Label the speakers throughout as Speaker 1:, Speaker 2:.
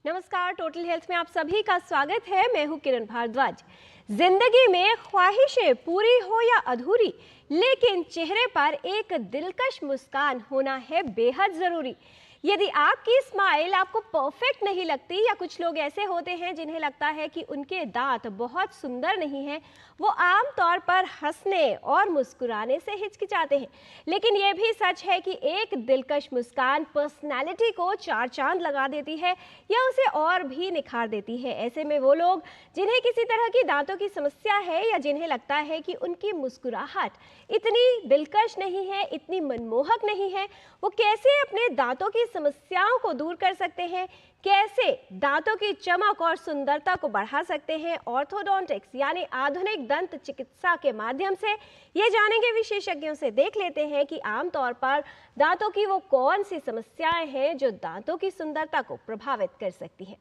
Speaker 1: नमस्कार, total health में आप सभी का स्वागत है। मैं हूं किरण भारद्वाज। जिंदगी में ख्वाहिशें पूरी हो या अधूरी, लेकिन चेहरे पर एक दिलकश मुस्कान होना है बेहद जरूरी। यदि आपकी स्माइल आपको परफेक्ट नहीं लगती, या कुछ लोग ऐसे होते हैं जिन्हें लगता है कि उनके दांत बहुत सुंदर नहीं हैं, वो आम तौर पर हंसने और मुस्कुराने से हिचकिचाते हैं। लेकिन ये भी सच है कि एक दिलकश मुस्कान पर्सनैलिटी को चार चांद लगा देती है या उसे और भी निखार देती है। ऐसे में वो लोग जिन्हें किसी तरह की दांतों की समस्या है, या जिन्हें लगता है कि उनकी मुस्कुराहट इतनी दिलकश नहीं है, इतनी मनमोहक नहीं है, वो कैसे अपने दांतों की समस्याओं को दूर कर सकते हैं, कैसे दांतों की चमक और सुंदरता को बढ़ा सकते हैं ऑर्थोडोंटिक्स यानी आधुनिक दंत चिकित्सा के माध्यम से, ये जानेंगे विशेषज्ञों से। देख लेते हैं कि आमतौर पर दांतों की वो कौन सी समस्याएं हैं जो दांतों की सुंदरता को प्रभावित कर सकती हैं।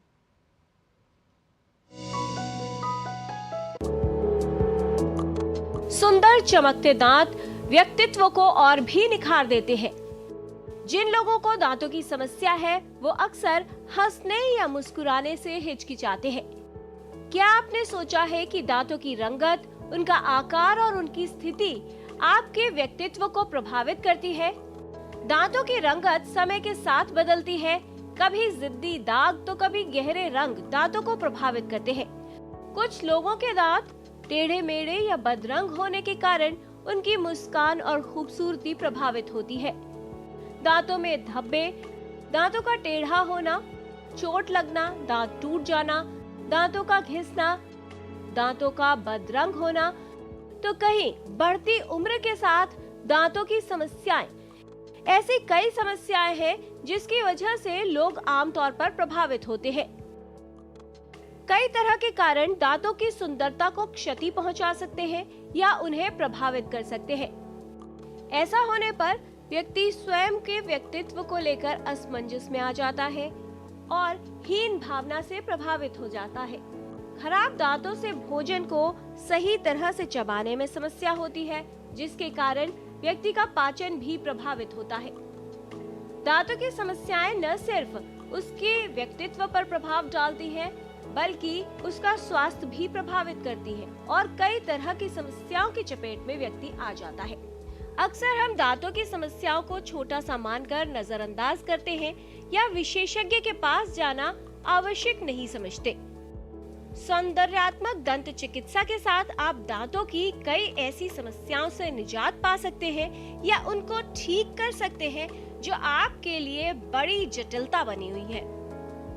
Speaker 1: सुंदर चमकते दांत व्यक्तित्व को और भी निखार देते हैं। जिन लोगों को दांतों की समस्या है, वो अक्सर हंसने या मुस्कुराने से हिचकिचाते हैं। क्या आपने सोचा है कि दांतों की रंगत, उनका आकार और उनकी स्थिति आपके व्यक्तित्व को प्रभावित करती है? दांतों की रंगत समय के साथ बदलती है। कभी जिद्दी दाग तो कभी गहरे रंग दांतों को प्रभावित करते हैं। कुछ लोगों के दांत टेढ़े मेढ़े या बदरंग होने के कारण उनकी मुस्कान और खूबसूरती प्रभावित होती है। दांतों में धब्बे, दांतों का टेढ़ा होना, चोट लगना, दांत टूट जाना, दांतों का घिसना, दांतों का बदरंग होना, तो कहीं बढ़ती उम्र के साथ दांतों की समस्याएं, ऐसी कई समस्याएं हैं जिसकी वजह से लोग आमतौर पर प्रभावित होते हैं। कई तरह के कारण दांतों की सुंदरता को क्षति पहुंचा सकते हैं या उन्हें प्रभावित कर सकते हैं। ऐसा होने पर व्यक्ति स्वयं के व्यक्तित्व को लेकर असमंजस में आ जाता है और हीन भावना से प्रभावित हो जाता है। खराब दांतों से भोजन को सही तरह से चबाने में समस्या होती है, जिसके कारण व्यक्ति का पाचन भी प्रभावित होता है। दांतों की समस्याएं न सिर्फ उसके व्यक्तित्व पर प्रभाव डालती हैं, बल्कि उसका स्वास्थ्य भी प्रभावित करती है और कई तरह की समस्याओं की चपेट में व्यक्ति आ जाता है। अक्सर हम दांतों की समस्याओं को छोटा सा मानकर नजरअंदाज करते हैं या विशेषज्ञ के पास जाना आवश्यक नहीं समझते। सौंदर्यात्मक दंत चिकित्सा के साथ आप दांतों की कई ऐसी समस्याओं से निजात पा सकते हैं या उनको ठीक कर सकते हैं जो आपके लिए बड़ी जटिलता बनी हुई है।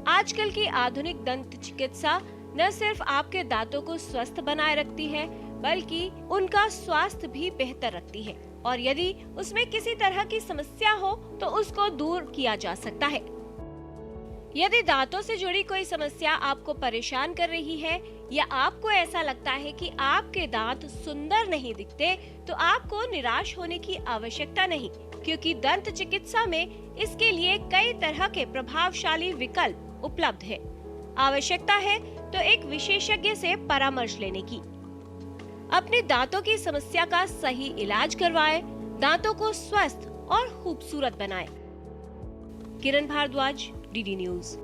Speaker 1: आजकल की आधुनिक दंत चिकित्सा न सिर्फ आपके दांतों को स्वस्थ बनाए रखती है, बल्कि उनका स्वास्थ्य भी बेहतर रखती है, और यदि उसमें किसी तरह की समस्या हो तो उसको दूर किया जा सकता है। यदि दांतों से जुड़ी कोई समस्या आपको परेशान कर रही है या आपको ऐसा लगता है कि आपके दांत सुंदर नहीं दिखते, तो आपको निराश होने की आवश्यकता नहीं, क्योंकि दंत चिकित्सा में इसके लिए कई तरह के प्रभावशाली विकल्प उपलब्ध है। आवश्यकता है तो एक विशेषज्ञ से परामर्श लेने की। अपने दांतों की समस्या का सही इलाज करवाएं, दांतों को स्वस्थ और खूबसूरत बनाएं। किरण भारद्वाज, डीडी न्यूज।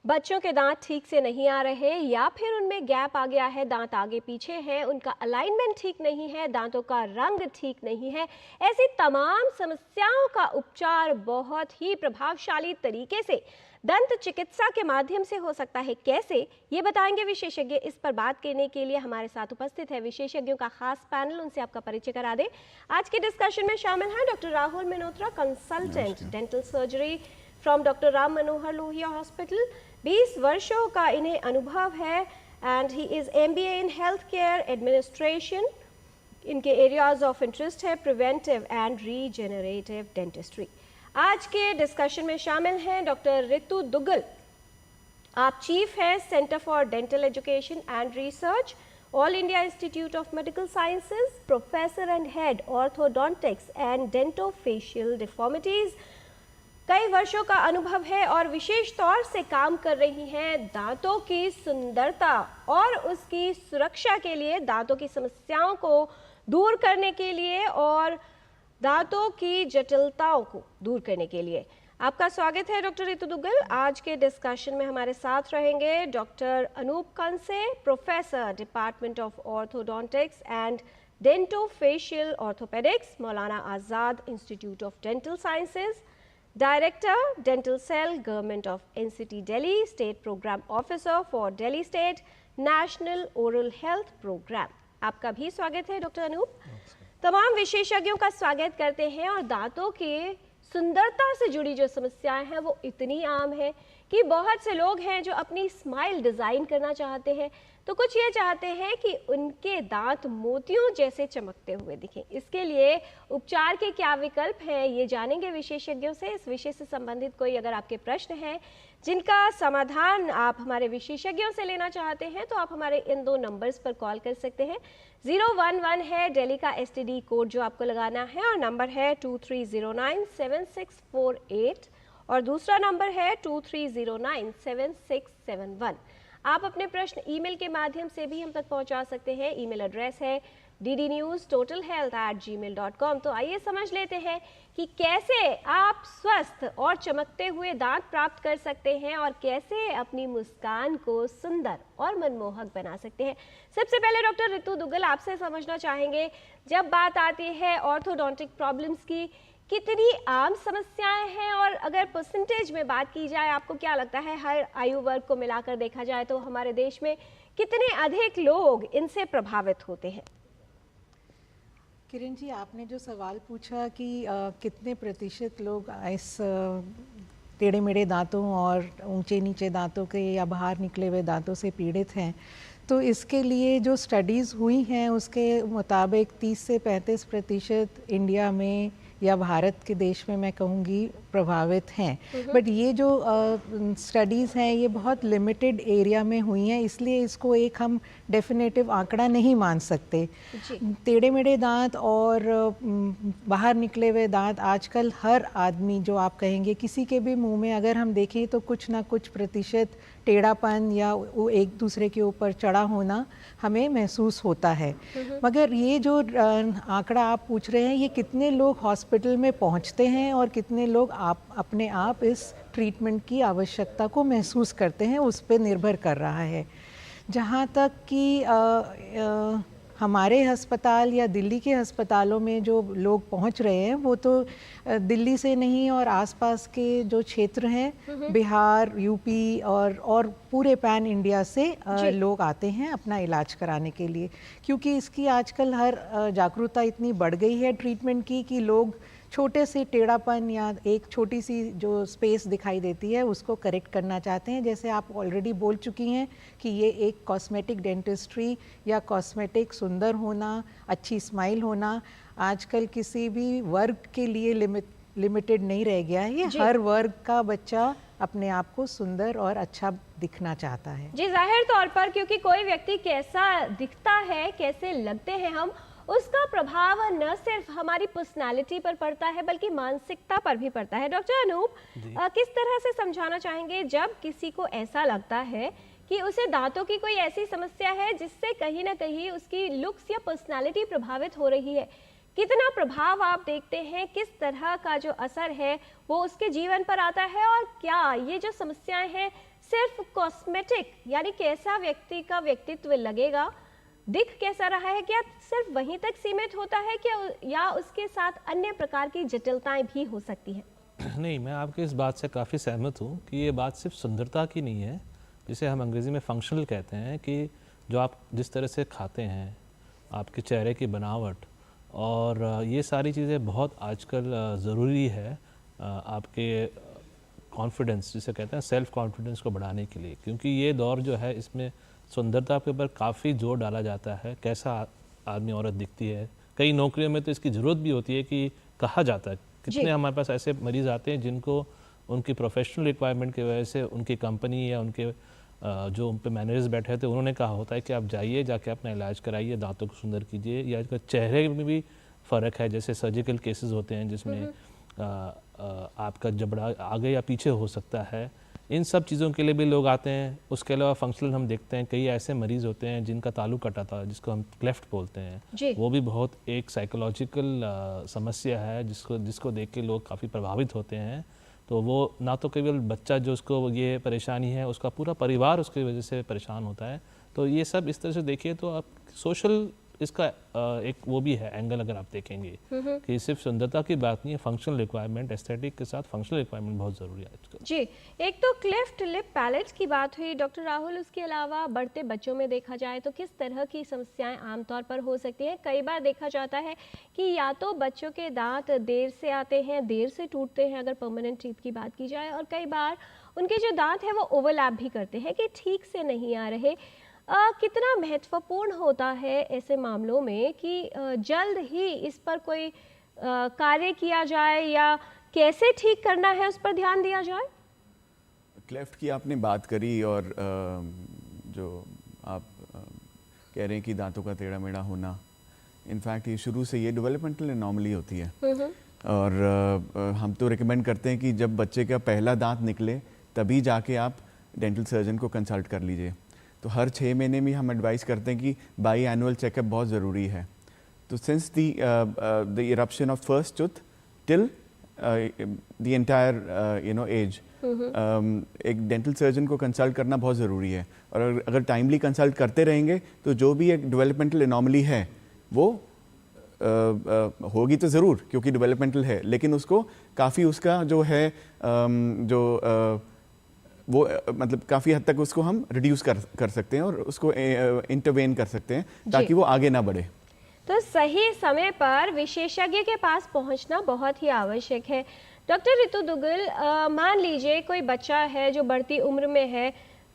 Speaker 1: बच्चों के दांत ठीक से नहीं आ रहे, या फिर उनमें गैप आ गया है, दांत आगे पीछे है, उनका अलाइनमेंट ठीक नहीं है, दांतों का रंग ठीक नहीं है, ऐसी तमाम समस्याओं का उपचार बहुत ही प्रभावशाली तरीके से दंत चिकित्सा के माध्यम से हो सकता है। कैसे, ये बताएंगे विशेषज्ञ। इस पर बात करने के लिए हमारे साथ उपस्थित है विशेषज्ञों का खास पैनल। उनसे आपका परिचय करा दें। आज के डिस्कशन में शामिल हैं doctor Rahul Menotra, consultant dental surgery from doctor Ram Manohar Lohia hospital. 20 वर्षों का इन्हें अनुभव है and he is MBA in health care administration. इनके एरियाज ऑफ इंटरेस्ट है प्रिवेंटिव एंड रीजेनरेटिव डेंटिस्ट्री। आज के डिस्कशन में शामिल हैं डॉक्टर रितु दुग्गल। आप चीफ हैं centre for dental education and research, all India institute of medical sciences, professor and head orthodontics and dentofacial deformities. कई वर्षों का अनुभव है और विशेष तौर से काम कर रही हैं दांतों की सुंदरता और उसकी सुरक्षा के लिए, दांतों की समस्याओं को दूर करने के लिए और दांतों की जटिलताओं को दूर करने के लिए। आपका स्वागत है डॉक्टर रितु दुग्गल। आज के डिस्कशन में हमारे साथ रहेंगे doctor Anoop Kanse, professor department of orthodontics and dentofacial orthopaedics, Maulana Azad institute of dental sciences, director dental cell, government of NCT Delhi, state programme officer for Delhi state national oral health programme. आपका भी स्वागत है डॉक्टर अनूप। तमाम विशेषज्ञों का स्वागत करते हैं। और दांतों के सुंदरता से जुड़ी जो समस्याएं हैं वो इतनी आम है कि बहुत से लोग हैं जो अपनी स्माइल डिज़ाइन करना चाहते हैं, तो कुछ ये चाहते हैं कि उनके दांत मोतियों जैसे चमकते हुए दिखें। इसके लिए उपचार के क्या विकल्प हैं ये जानेंगे विशेषज्ञों से। इस विषय से संबंधित कोई अगर आपके प्रश्न हैं जिनका समाधान आप हमारे विशेषज्ञों से लेना चाहते हैं तो आप हमारे इन 2 नंबर्स पर कॉल कर सकते हैं। 011 है दिल्ली का STD कोड जो आपको लगाना है, और नंबर है 23097648, और दूसरा नंबर है 23097671। आप अपने प्रश्न ईमेल के माध्यम से भी हम तक पहुंचा सकते हैं। ईमेल एड्रेस है ddnewstotalhealth@gmail.com। तो आइए समझ लेते हैं कि कैसे आप स्वस्थ और चमकते हुए दांत प्राप्त कर सकते हैं और कैसे अपनी मुस्कान को सुंदर और मनमोहक बना सकते हैं। सबसे पहले डॉक्टर रितु दुग्गल आपसे समझना चाहेंगे, जब बात आती है ऑर्थोडोंटिक प्रॉब्लम्स की, कितनी आम समस्याएं हैं, और अगर परसेंटेज में बात की जाए आपको क्या लगता है हर आयु वर्ग को मिलाकर देखा जाए तो हमारे देश में कितने अधिक लोग इनसे प्रभावित होते हैं?
Speaker 2: किरण जी, आपने जो सवाल पूछा कि कितने प्रतिशत लोग इस टेढ़े मेढ़े दांतों और ऊंचे नीचे दांतों के या बाहर निकले हुए दांतों से पीड़ित हैं, तो इसके लिए जो स्टडीज़ हुई हैं उसके मुताबिक 30 से 35% इंडिया में या भारत के देश में मैं कहूँगी प्रभावित हैं। बट ये जो स्टडीज़ हैं ये बहुत लिमिटेड एरिया में हुई हैं, इसलिए इसको एक हम डेफिनेटिव आंकड़ा नहीं मान सकते। टेढ़े मेढ़े दांत और बाहर निकले हुए दांत आजकल हर आदमी, जो आप कहेंगे किसी के भी मुंह में अगर हम देखें तो कुछ ना कुछ प्रतिशत टेढ़ापन या वो एक दूसरे के ऊपर चढ़ा होना हमें महसूस होता है। मगर ये जो आंकड़ा आप पूछ रहे हैं, ये कितने लोग हॉस्पिटल में पहुंचते हैं और कितने लोग अपने आप इस ट्रीटमेंट की आवश्यकता को महसूस करते हैं, उस पर निर्भर कर रहा है। जहाँ तक कि हमारे अस्पताल या दिल्ली के अस्पतालों में जो लोग पहुंच रहे हैं वो तो दिल्ली से नहीं और आसपास के जो क्षेत्र हैं, बिहार, यूपी और पूरे पैन इंडिया से लोग आते हैं अपना इलाज कराने के लिए, क्योंकि इसकी आजकल हर जागरूकता इतनी बढ़ गई है ट्रीटमेंट की कि लोग छोटे से टेढ़ापन या एक छोटी सी जो स्पेस दिखाई देती है उसको करेक्ट करना चाहते हैं। जैसे आप ऑलरेडी बोल चुकी हैं कि ये एक कॉस्मेटिक डेंटिस्ट्री या कॉस्मेटिक सुंदर होना, अच्छी स्माइल होना आजकल किसी भी वर्ग के लिए लिमिटेड नहीं रह गया है। ये हर वर्ग का बच्चा अपने आप को सुंदर और अच्छा दिखना चाहता है।
Speaker 1: जी, जाहिर तौर पर, क्योंकि कोई व्यक्ति कैसा दिखता है, कैसे लगते हैं हम, उसका प्रभाव न सिर्फ हमारी पर्सनालिटी पर पड़ता है बल्कि मानसिकता पर भी पड़ता है। डॉक्टर अनूप, किस तरह से समझाना चाहेंगे जब किसी को ऐसा लगता है कि उसे दांतों की कोई ऐसी समस्या है जिससे कहीं ना कहीं उसकी लुक्स या पर्सनालिटी प्रभावित हो रही है? कितना प्रभाव आप देखते हैं, किस तरह का जो असर है वो उसके जीवन पर आता है, और क्या ये जो समस्याएं हैं सिर्फ कॉस्मेटिक, यानी कैसा व्यक्ति का व्यक्तित्व लगेगा, दिख कैसा रहा है, क्या सिर्फ वहीं तक सीमित होता है क्या, या उसके साथ अन्य प्रकार की जटिलताएं भी हो सकती हैं?
Speaker 3: नहीं, मैं आपकी इस बात से काफ़ी सहमत हूँ कि ये बात सिर्फ सुंदरता की नहीं है, जिसे हम अंग्रेज़ी में फंक्शनल कहते हैं, कि जो आप जिस तरह से खाते हैं, आपके चेहरे की बनावट, और ये सारी चीज़ें बहुत आजकल ज़रूरी है आपके कॉन्फिडेंस, जिसे कहते हैं सेल्फ़ कॉन्फिडेंस को बढ़ाने के लिए, क्योंकि ये दौर जो है इसमें सुंदरता के ऊपर काफ़ी जोर डाला जाता है, कैसा आदमी औरत दिखती है। कई नौकरियों में तो इसकी ज़रूरत भी होती है कि कहा जाता है, कितने हमारे पास ऐसे मरीज़ आते हैं जिनको उनकी प्रोफेशनल रिक्वायरमेंट की वजह से उनकी कंपनी या उनके जो उन पे मैनेजर्स बैठे थे उन्होंने कहा होता है कि आप जाइए, जाके अपना इलाज कराइए, दांतों को सुंदर कीजिए। या चेहरे में भी फ़र्क है, जैसे सर्जिकल केसेस होते हैं जिसमें आपका जबड़ा आगे या पीछे हो सकता है, इन सब चीज़ों के लिए भी लोग आते हैं। उसके अलावा फंक्शनल हम देखते हैं कई ऐसे मरीज़ होते हैं जिनका तालु कटा था, जिसको हम क्लेफ्ट बोलते हैं। वो भी बहुत एक साइकोलॉजिकल समस्या है जिसको देख के लोग काफ़ी प्रभावित होते हैं। तो वो ना तो केवल बच्चा जो उसको ये परेशानी है, उसका पूरा परिवार उसकी वजह से परेशान होता है। तो ये सब इस तरह से देखिए तो आप सोशल इसका एक वो भी है एंगल, अगर आप देखेंगे कि सिर्फ सुंदरता की बात नहीं है, फंक्शनल रिक्वायरमेंट, एस्थेटिक के साथ फंक्शनल रिक्वायरमेंट बहुत ज़रूरी है आजकल।
Speaker 1: जी, एक तो क्लेफ्ट लिप पैलेट्स की बात हुई डॉक्टर राहुल, उसके अलावा बढ़ते बच्चों में देखा जाए तो किस तरह की समस्याएं आमतौर पर हो सकती हैं? कई बार देखा जाता है कि या तो बच्चों के दांत देर से आते हैं, देर से टूटते हैं अगर परमानेंट टीथ की बात की जाए, और कई बार उनके जो दांत हैं वो ओवरलैप भी करते हैं कि ठीक से नहीं आ रहे। कितना महत्वपूर्ण होता है ऐसे मामलों में कि जल्द ही इस पर कोई कार्य किया जाए या कैसे ठीक करना है उस पर ध्यान दिया जाए?
Speaker 4: क्लेफ्ट की आपने बात करी और जो आप कह रहे हैं कि दांतों का टेढ़ा मेढ़ा होना, इनफैक्ट ये शुरू से ये डेवलपमेंटल एनॉमली होती है। और हम तो रिकमेंड करते हैं कि जब बच्चे का पहला दांत निकले तभी जाके आप डेंटल सर्जन को कंसल्ट कर लीजिए। तो हर 6 महीने में हम एडवाइस करते हैं कि बाई एनुअल चेकअप बहुत ज़रूरी है। तो since the eruption of first tooth till the entire age, एक डेंटल सर्जन को कंसल्ट करना बहुत ज़रूरी है। और अगर टाइमली कंसल्ट करते रहेंगे तो जो भी एक डेवलपमेंटल एनॉमली है वो होगी तो ज़रूर, क्योंकि डेवलपमेंटल है, लेकिन उसको काफ़ी उसका जो है वो मतलब काफ़ी हद तक उसको हम रिड्यूस कर सकते हैं और उसको इंटरवेन कर सकते हैं ताकि वो आगे ना बढ़े।
Speaker 1: तो सही समय पर विशेषज्ञ के पास पहुंचना बहुत ही आवश्यक है। डॉक्टर रितु दुग्गल, मान लीजिए कोई बच्चा है जो बढ़ती उम्र में है,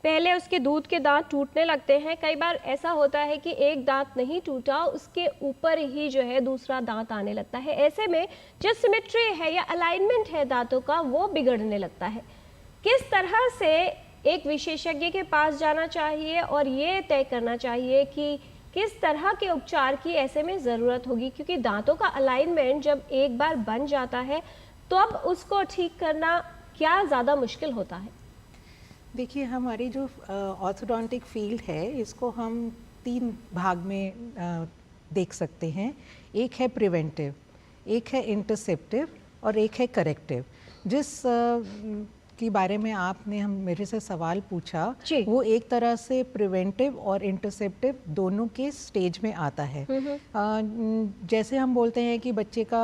Speaker 1: पहले उसके दूध के दांत टूटने लगते हैं, कई बार ऐसा होता है कि एक दांत नहीं टूटा, उसके ऊपर ही जो है दूसरा दांत आने लगता है। ऐसे में जो सिमेट्री है या अलाइनमेंट है दांतों का वो बिगड़ने लगता है। किस तरह से एक विशेषज्ञ के पास जाना चाहिए और ये तय करना चाहिए कि किस तरह के उपचार की ऐसे में ज़रूरत होगी, क्योंकि दांतों का अलाइनमेंट जब एक बार बन जाता है तो अब उसको ठीक करना क्या ज़्यादा मुश्किल होता है?
Speaker 2: देखिए, हमारी जो ऑर्थोडोंटिक फील्ड है इसको हम 3 भाग में देख सकते हैं। एक है प्रिवेंटिव, एक है इंटरसेप्टिव और एक है करेक्टिव। जिस के बारे में आपने मेरे से सवाल पूछा, वो एक तरह से प्रिवेंटिव और इंटरसेप्टिव दोनों के स्टेज में आता है। जैसे हम बोलते हैं कि बच्चे का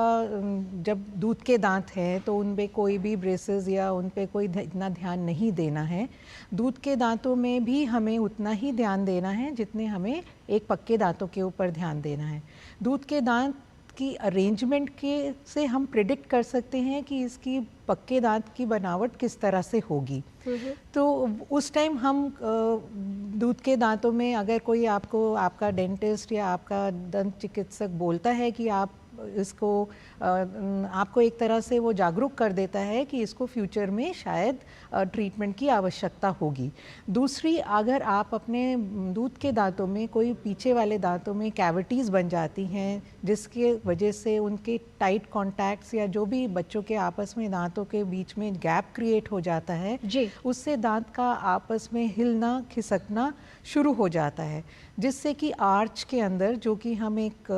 Speaker 2: जब दूध के दांत हैं तो उन पे कोई भी ब्रेसेस या उन पे कोई इतना ध्यान नहीं देना है। दूध के दांतों में भी हमें उतना ही ध्यान देना है जितने हमें एक पक्के दांतों के ऊपर ध्यान देना है। दूध के दांत की अरेंजमेंट के से हम प्रिडिक्ट कर सकते हैं कि इसकी पक्के दांत की बनावट किस तरह से होगी। तो उस टाइम हम दूध के दांतों में अगर कोई आपका डेंटिस्ट या आपका दंत चिकित्सक बोलता है कि आप इसको आपको एक तरह से वो जागरूक कर देता है कि इसको फ्यूचर में शायद ट्रीटमेंट की आवश्यकता होगी। दूसरी, अगर आप अपने दूध के दांतों में कोई पीछे वाले दांतों में कैविटीज़ बन जाती हैं जिसके वजह से उनके टाइट कॉन्टैक्ट्स या जो भी बच्चों के आपस में दांतों के बीच में गैप क्रिएट हो जाता है जी, उससे दांत का आपस में हिलना खिसकना शुरू हो जाता है, जिससे कि आर्च के अंदर, जो कि हम एक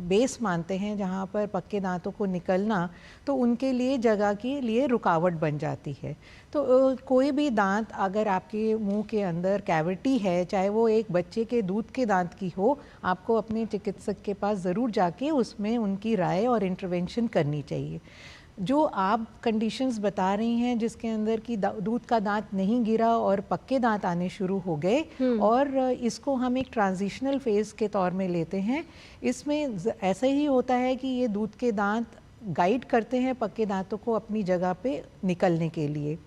Speaker 2: बेस मानते हैं जहाँ पर पक्के दांतों को निकलना, तो उनके लिए जगह के लिए रुकावट बन जाती है। तो कोई भी दांत अगर आपके मुंह के अंदर कैविटी है, चाहे वो एक बच्चे के दूध के दांत की हो, आपको अपने चिकित्सक के पास ज़रूर जाके उसमें उनकी राय और इंटरवेंशन करनी चाहिए। जो आप कंडीशंस बता रही हैं जिसके अंदर कि दूध का दांत नहीं गिरा और पक्के दांत आने शुरू हो गए, और इसको हम एक ट्रांजिशनल फेज़ के तौर में लेते हैं। इसमें ऐसा ही होता है कि ये दूध के दांत गाइड करते हैं पक्के दांतों को अपनी जगह पे निकलने के लिए।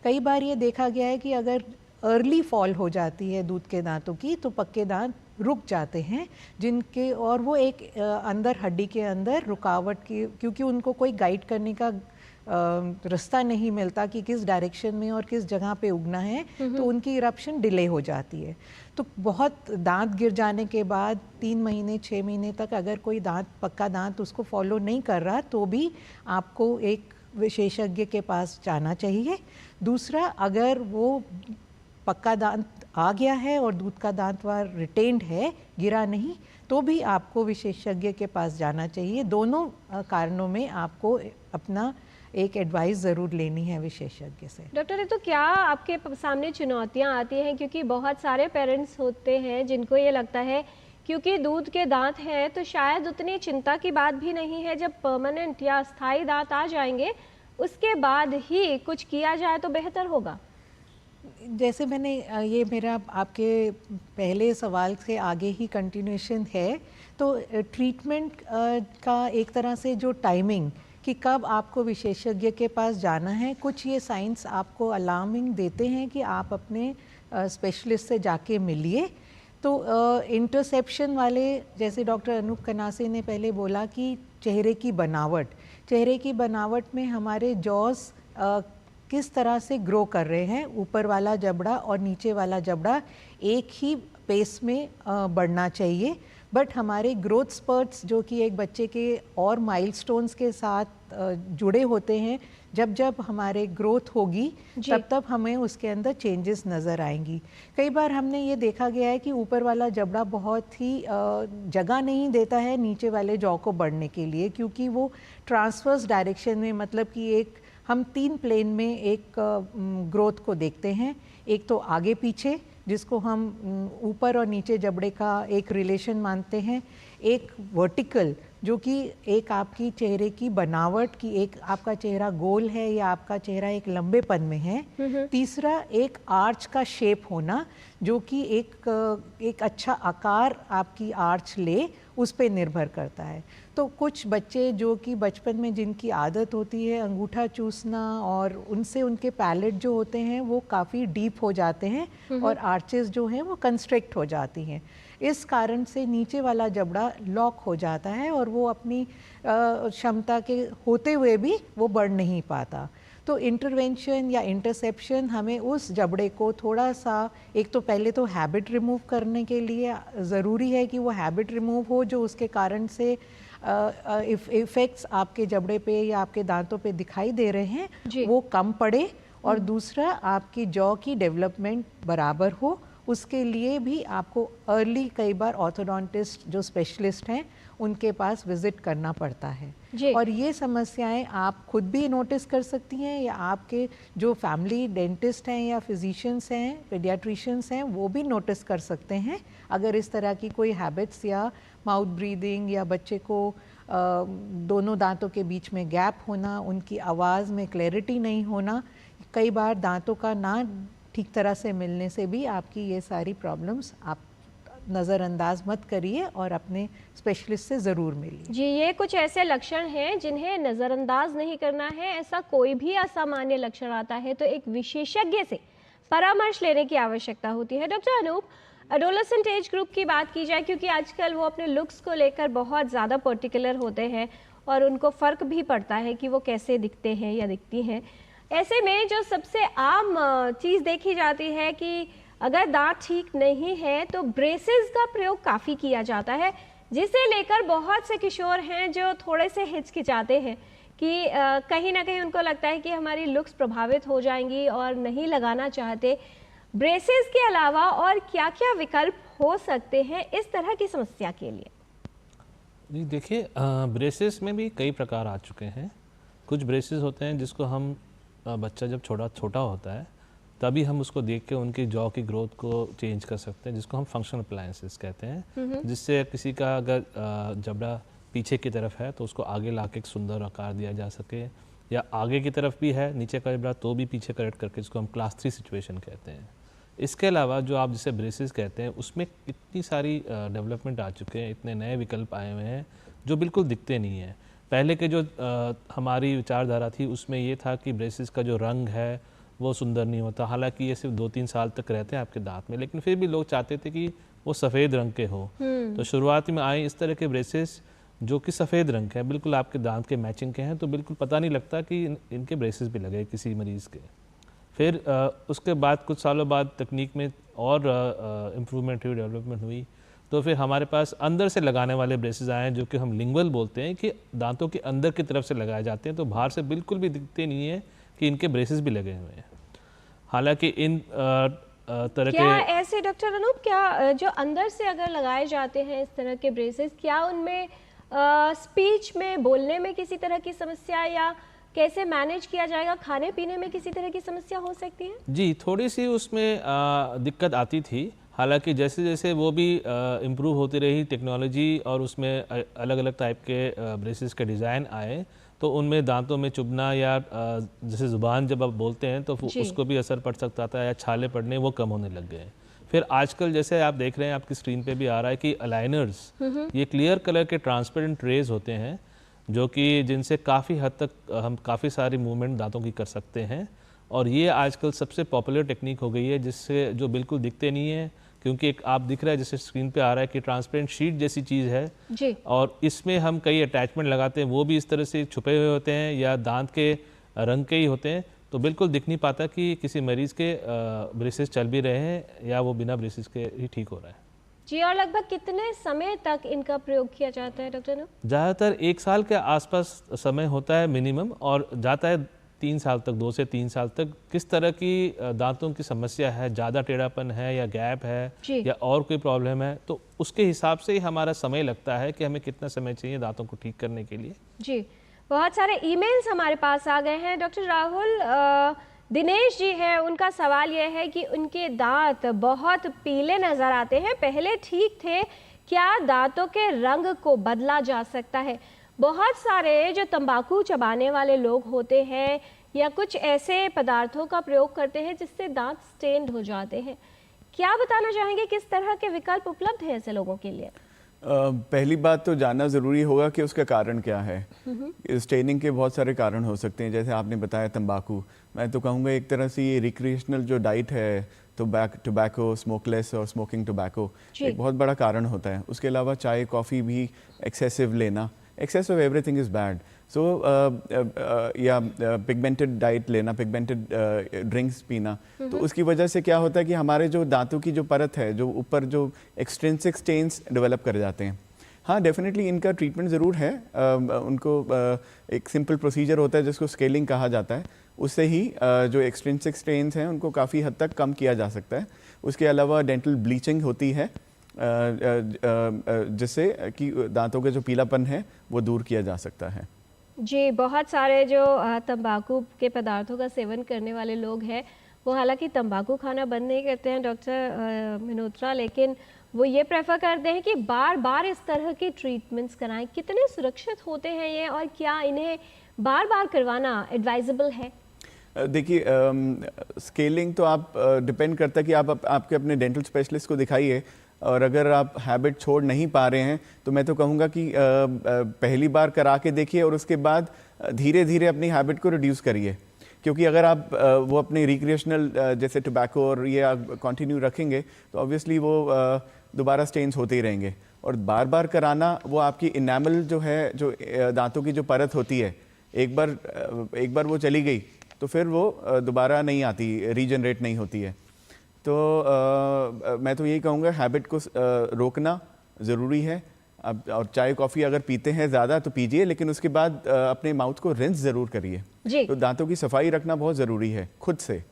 Speaker 2: कई बार ये देखा गया है कि अगर अर्ली फॉल हो जाती है दूध के दांतों की तो पक्के दांत रुक जाते हैं, जिनके और वो एक अंदर हड्डी के अंदर रुकावट की, क्योंकि उनको कोई गाइड करने का रास्ता नहीं मिलता कि किस डायरेक्शन में और किस जगह पे उगना है, तो उनकी इरप्शन डिले हो जाती है। तो बहुत दांत गिर जाने के बाद 3 महीने 6 महीने तक अगर कोई दांत पक्का दांत उसको फॉलो नहीं कर रहा तो भी आपको एक विशेषज्ञ के पास जाना चाहिए। दूसरा, अगर वो पक्का दांत आ गया है और दूध का दांत वहाँ रिटेन्ड है, गिरा नहीं, तो भी आपको विशेषज्ञ के पास जाना चाहिए। दोनों कारणों में आपको अपना एक एडवाइस ज़रूर लेनी है विशेषज्ञ से।
Speaker 1: डॉक्टर, ये तो क्या आपके सामने चुनौतियां आती हैं, क्योंकि बहुत सारे पेरेंट्स होते हैं जिनको ये लगता है क्योंकि दूध के दांत हैं तो शायद उतनी चिंता की बात भी नहीं है, जब परमानेंट या स्थायी दांत आ जाएंगे उसके बाद ही कुछ किया जाए तो बेहतर होगा।
Speaker 2: जैसे मैंने ये मेरा आपके पहले सवाल से आगे ही कंटिन्यूशन है, तो ट्रीटमेंट का एक तरह से जो टाइमिंग कि कब आपको विशेषज्ञ के पास जाना है, कुछ ये साइंस आपको अलार्मिंग देते हैं कि आप अपने स्पेशलिस्ट से जाके मिलिए। तो इंटरसेप्शन वाले, जैसे डॉक्टर अनूप कनासे ने पहले बोला कि चेहरे की बनावट में हमारे जॉस किस तरह से ग्रो कर रहे हैं, ऊपर वाला जबड़ा और नीचे वाला जबड़ा एक ही पेस में बढ़ना चाहिए। बट हमारे ग्रोथ स्पर्ट्स जो कि एक बच्चे के और माइलस्टोन्स के साथ जुड़े होते हैं, जब हमारे ग्रोथ होगी तब हमें उसके अंदर चेंजेस नज़र आएंगी। कई बार हमने ये देखा गया है कि ऊपर वाला जबड़ा बहुत ही जगह नहीं देता है नीचे वाले जॉ को बढ़ने के लिए, क्योंकि वो ट्रांसवर्स डायरेक्शन में, मतलब कि एक हम 3 प्लेन में एक ग्रोथ को देखते हैं। एक तो आगे पीछे, जिसको हम ऊपर और नीचे जबड़े का एक रिलेशन मानते हैं। एक वर्टिकल, जो कि एक आपकी चेहरे की बनावट की, एक आपका चेहरा गोल है या आपका चेहरा एक लंबेपन में है। तीसरा, एक आर्च का शेप होना, जो कि एक अच्छा आकार आपकी आर्च ले, उस पे निर्भर करता है। तो कुछ बच्चे जो कि बचपन में जिनकी आदत होती है अंगूठा चूसना, और उनसे उनके पैलेट जो होते हैं वो काफ़ी डीप हो जाते हैं और आर्चेस जो हैं वो कंस्ट्रिक्ट हो जाती हैं। इस कारण से नीचे वाला जबड़ा लॉक हो जाता है और वो अपनी क्षमता के होते हुए भी वो बढ़ नहीं पाता। तो इंटरवेंशन या इंटरसेप्शन हमें उस जबड़े को थोड़ा सा, एक तो पहले तो हैबिट रिमूव करने के लिए ज़रूरी है कि वो हैबिट रिमूव हो जो उसके कारण से इफ़ेक्ट्स आपके जबड़े पे या आपके दांतों पे दिखाई दे रहे हैं वो कम पड़े, और दूसरा आपकी जॉ की डेवलपमेंट बराबर हो। उसके लिए भी आपको अर्ली कई बार ऑर्थोडोंटिस्ट जो स्पेशलिस्ट हैं उनके पास विजिट करना पड़ता है। और ये समस्याएं आप खुद भी नोटिस कर सकती हैं या आपके जो फैमिली डेंटिस्ट हैं या फिजिशियंस हैं, पीडियाट्रिशियंस हैं, वो भी नोटिस कर सकते हैं। अगर इस तरह की कोई हैबिट्स या माउथ ब्रीदिंग या बच्चे को दोनों दांतों के बीच में गैप होना, उनकी आवाज़ में क्लैरिटी नहीं होना, कई बार दांतों का ना ठीक तरह से मिलने से भी आपकी ये सारी प्रॉब्लम्स आप नज़रअंदाज मत करिए और अपने स्पेशलिस्ट से ज़रूर मिलिए।
Speaker 1: जी, ये कुछ ऐसे लक्षण हैं जिन्हें नज़रअंदाज नहीं करना है। ऐसा कोई भी असामान्य लक्षण आता है तो एक विशेषज्ञ से परामर्श लेने की आवश्यकता होती है। Doctor Anoop, adolescent age group की बात की जाए, क्योंकि आजकल वो अपने लुक्स को लेकर बहुत ज़्यादा पर्टिकुलर होते हैं और उनको फ़र्क भी पड़ता है कि वो कैसे दिखते हैं या दिखती हैं। ऐसे में जो सबसे आम चीज़ देखी जाती है कि अगर दांत ठीक नहीं है तो ब्रेसेस का प्रयोग काफ़ी किया जाता है, जिसे लेकर बहुत से किशोर हैं जो थोड़े से हिचकिचाते हैं कि कहीं ना कहीं उनको लगता है कि हमारी लुक्स प्रभावित हो जाएंगी और नहीं लगाना चाहते। ब्रेसेस के अलावा और क्या क्या विकल्प हो सकते हैं इस तरह की समस्या के लिए?
Speaker 3: जी देखिए, ब्रेसेस में भी कई प्रकार आ चुके हैं। कुछ ब्रेसेस होते हैं जिसको हम बच्चा जब छोटा होता है तभी हम उसको देख के उनकी जॉ की ग्रोथ को चेंज कर सकते हैं, जिसको हम फंक्शनल अप्लायंसेस कहते हैं। जिससे किसी का अगर जबड़ा पीछे की तरफ है तो उसको आगे लाके एक सुंदर आकार दिया जा सके, या आगे की तरफ भी है नीचे का जबड़ा तो भी पीछे करेक्ट करके, इसको हम क्लास 3 सिचुएशन कहते हैं। इसके अलावा जो आप जिसे ब्रेसेस कहते हैं उसमें इतनी सारी डेवलपमेंट आ चुके हैं, इतने नए विकल्प आए हुए हैं जो बिल्कुल दिखते नहीं हैं। पहले के जो हमारी विचारधारा थी उसमें ये था कि ब्रेसेस का जो रंग है वो सुंदर नहीं होता, हालांकि ये सिर्फ 2-3 साल तक रहते हैं आपके दांत में, लेकिन फिर भी लोग चाहते थे कि वो सफ़ेद रंग के हो। तो शुरुआत में आए इस तरह के ब्रेसेस जो कि सफ़ेद रंग के हैं, बिल्कुल आपके दांत के मैचिंग के हैं, तो बिल्कुल पता नहीं लगता कि इनके ब्रेसेस भी लगे किसी मरीज़ के। फिर उसके बाद कुछ सालों बाद तकनीक में और इम्प्रूवमेंट हुई, डेवलपमेंट हुई, तो फिर हमारे पास अंदर से लगाने वाले ब्रेसेस आए हैं जो कि हम लिंगुअल बोलते हैं, कि दांतों के अंदर की तरफ से लगाए जाते हैं, तो बाहर से बिल्कुल भी दिखते नहीं है कि इनके ब्रेसेस भी लगे हुए हैं। हालांकि इन तरह
Speaker 1: क्या
Speaker 3: के
Speaker 1: ऐसे डॉक्टर अनूप, क्या जो अंदर से अगर लगाए जाते हैं इस तरह के ब्रेसेस, क्या उनमें स्पीच में, बोलने में किसी तरह की समस्या, या कैसे मैनेज किया जाएगा, खाने पीने में किसी तरह की समस्या हो सकती है?
Speaker 3: जी, थोड़ी सी उसमें दिक्कत आती थी। हालांकि जैसे जैसे वो भी इम्प्रूव होती रही टेक्नोलॉजी और उसमें अलग अलग टाइप के ब्रेसेस के डिज़ाइन आए, तो उनमें दांतों में चुभना या जैसे ज़ुबान जब आप बोलते हैं तो उसको भी असर पड़ सकता था, या छाले पड़ने वो कम होने लग गए। फिर आजकल जैसे आप देख रहे हैं, आपकी स्क्रीन पे भी आ रहा है कि अलाइनर्स, ये क्लियर कलर के ट्रांसपेरेंट रेज होते हैं जो कि जिनसे काफ़ी हद तक हम काफ़ी सारी मूवमेंट दांतों की कर सकते हैं, और ये आजकल सबसे पॉपुलर टेक्निक हो गई है, जिससे जो बिल्कुल दिखते नहीं है, क्योंकि एक आप दिख रहा है जैसे स्क्रीन पे आ रहा है कि ट्रांसपेरेंट शीट जैसी चीज़ है
Speaker 1: जी।
Speaker 3: और इसमें हम कई अटैचमेंट लगाते हैं, वो भी इस तरह से छुपे हुए होते हैं या दांत के रंग के ही होते हैं, तो बिल्कुल दिख नहीं पाता कि किसी मरीज के ब्रेसेस चल भी रहे हैं या वो बिना ब्रेसेस के ही ठीक हो रहा है।
Speaker 1: जी, और लगभग कितने समय तक इनका प्रयोग किया जाता है डॉक्टर अनूप?
Speaker 3: ज़्यादातर 1 साल के आसपास समय होता है मिनिमम, और जाता है 3 साल तक, 2 से 3 साल तक। किस तरह की दांतों की समस्या है, ज़्यादा टेढ़ापन है या गैप है या और कोई प्रॉब्लम है, तो उसके हिसाब से ही हमारा समय लगता है कि हमें कितना समय चाहिए दांतों को ठीक करने के लिए।
Speaker 1: जी, बहुत सारे ईमेल्स हमारे पास आ गए हैं। डॉक्टर राहुल, दिनेश जी है, उनका सवाल यह है कि उनके दांत बहुत पीले नज़र आते हैं, पहले ठीक थे, क्या दांतों के रंग को बदला जा सकता है? बहुत सारे जो तंबाकू चबाने वाले लोग होते हैं या कुछ ऐसे पदार्थों का प्रयोग करते हैं जिससे दांत स्टेन्ड हो जाते हैं, क्या बताना चाहेंगे किस तरह के विकल्प उपलब्ध हैं ऐसे लोगों के लिए?
Speaker 4: पहली बात तो जानना ज़रूरी होगा कि उसका कारण क्या है। स्टेनिंग के बहुत सारे कारण हो सकते हैं, जैसे आपने बताया तंबाकू। मैं तो कहूँगा एक तरह से ये रिक्रिएशनल जो डाइट है, टोबैको, स्मोकलेस और स्मोकिंग टोबैको, एक बहुत बड़ा कारण होता है। उसके अलावा चाय कॉफ़ी भी एक्सेसिव लेना, excess of everything is bad. So या पिगमेंटेड डाइट लेना, पिगमेंटेड ड्रिंक्स पीना, तो उसकी वजह से क्या होता है कि हमारे जो दांतों की जो परत है, जो ऊपर जो एक्सट्रिंसिक स्टेन्स डेवलप कर जाते हैं। हाँ, डेफिनेटली इनका ट्रीटमेंट ज़रूर है। उनको एक सिंपल प्रोसीजर होता है जिसको स्केलिंग कहा जाता है, उससे ही जो एक्सट्रिंसिक स्टेन्स हैं उनको काफ़ी हद तक कम किया जा सकता है। उसके अलावा डेंटल ब्लीचिंग होती है जिससे कि दांतों का जो पीलापन है वो दूर किया जा सकता है।
Speaker 1: जी, बहुत सारे जो तंबाकू के पदार्थों का सेवन करने वाले लोग हैं, वो हालांकि तंबाकू खाना बंद नहीं करते हैं डॉक्टर मिनोत्रा, लेकिन वो ये प्रेफर करते हैं कि बार बार इस तरह की ट्रीटमेंट्स कराएं। कितने सुरक्षित होते हैं ये, और क्या इन्हें बार बार करवाना एडवाइजेबल है?
Speaker 4: देखिए, स्केलिंग तो आप डिपेंड करता है कि आप आपके अपने डेंटल स्पेशलिस्ट को दिखाइए, और अगर आप हैबिट छोड़ नहीं पा रहे हैं तो मैं तो कहूँगा कि पहली बार करा के देखिए और उसके बाद धीरे धीरे अपनी हैबिट को रिड्यूस करिए। क्योंकि अगर आप वो अपने रिक्रिएशनल जैसे टोबैको और ये आप कंटिन्यू रखेंगे तो ऑब्वियसली वो दोबारा स्टेन्स होते ही रहेंगे, और बार बार कराना वो आपकी इनेमल जो है, जो दांतों की जो परत होती है, एक बार वो चली गई तो फिर वो दोबारा नहीं आती, रीजनरेट नहीं होती है। तो मैं तो यही कहूँगा हैबिट को रोकना ज़रूरी है। अब और चाय कॉफ़ी अगर पीते हैं ज़्यादा तो पीजिए, लेकिन उसके बाद अपने माउथ को रिंस ज़रूर करिए। तो दांतों की सफाई रखना बहुत ज़रूरी है खुद से।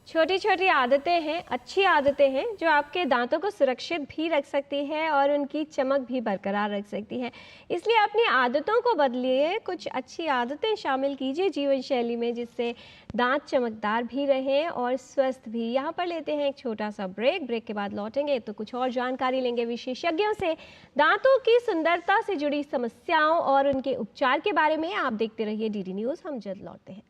Speaker 1: छोटी छोटी आदतें हैं, अच्छी आदतें हैं जो आपके दांतों को सुरक्षित भी रख सकती है और उनकी चमक भी बरकरार रख सकती है। इसलिए अपनी आदतों को बदलिए, कुछ अच्छी आदतें शामिल कीजिए जीवन शैली में, जिससे दांत चमकदार भी रहें और स्वस्थ भी। यहाँ पर लेते हैं एक छोटा सा ब्रेक के बाद लौटेंगे तो कुछ और जानकारी लेंगे विशेषज्ञों से दांतों की सुंदरता से जुड़ी समस्याओं और उनके उपचार के बारे में। आप देखते रहिए डीडी न्यूज़, हम जल्द लौटते हैं।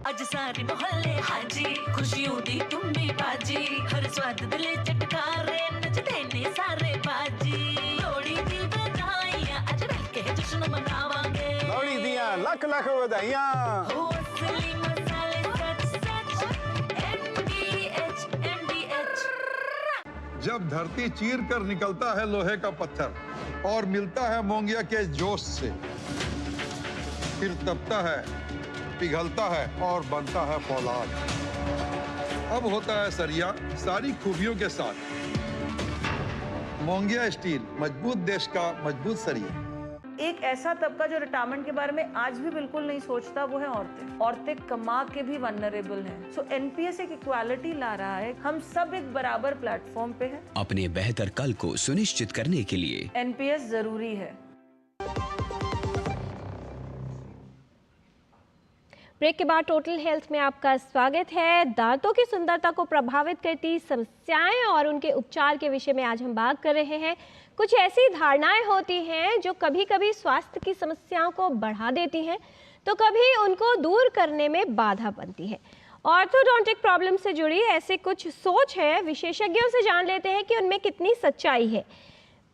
Speaker 5: अज सारे मोहल्ले हाजी, खुशियों दी तुम्बी बाजी, हर स्वाद दिले चटकारे, नचदे ने सारे बाजी। लोड़ी दी बधाइयां, अज मिलके जश्न मनावांगे।
Speaker 6: लोड़ी दियां लख लख बधाइयां।
Speaker 5: हो असली मसाले सच सच, MDH।
Speaker 7: जब धरती चीर कर निकलता है लोहे का पत्थर और मिलता है मोंगिया के जोश से, फिर तपता है, पिघलता है और बनता है फौलाद। अब होता है सरिया सारी खूबियों के साथ। मोंगिया स्टील, मजबूत देश का मजबूत सरिया।
Speaker 8: एक ऐसा तबका जो रिटायरमेंट के बारे में आज भी बिल्कुल नहीं सोचता, वो है औरतें। औरतें कमा के भी वल्नरेबल हैं। सो एनपीएस एक इक्वालिटी ला रहा है, हम सब एक बराबर प्लेटफॉर्म पे हैं।
Speaker 9: अपने बेहतर कल को सुनिश्चित करने के लिए
Speaker 8: एनपीएस जरूरी है।
Speaker 1: ब्रेक के बाद टोटल हेल्थ में आपका स्वागत है। दांतों की सुंदरता को प्रभावित करती समस्याएं और उनके उपचार के विषय में आज हम बात कर रहे हैं। कुछ ऐसी धारणाएं होती हैं जो कभी कभी स्वास्थ्य की समस्याओं को बढ़ा देती हैं, तो कभी उनको दूर करने में बाधा बनती है। ऑर्थोडोंटिक प्रॉब्लम से जुड़ी ऐसे कुछ सोच है, विशेषज्ञों से जान लेते हैं कि उनमें कितनी सच्चाई है।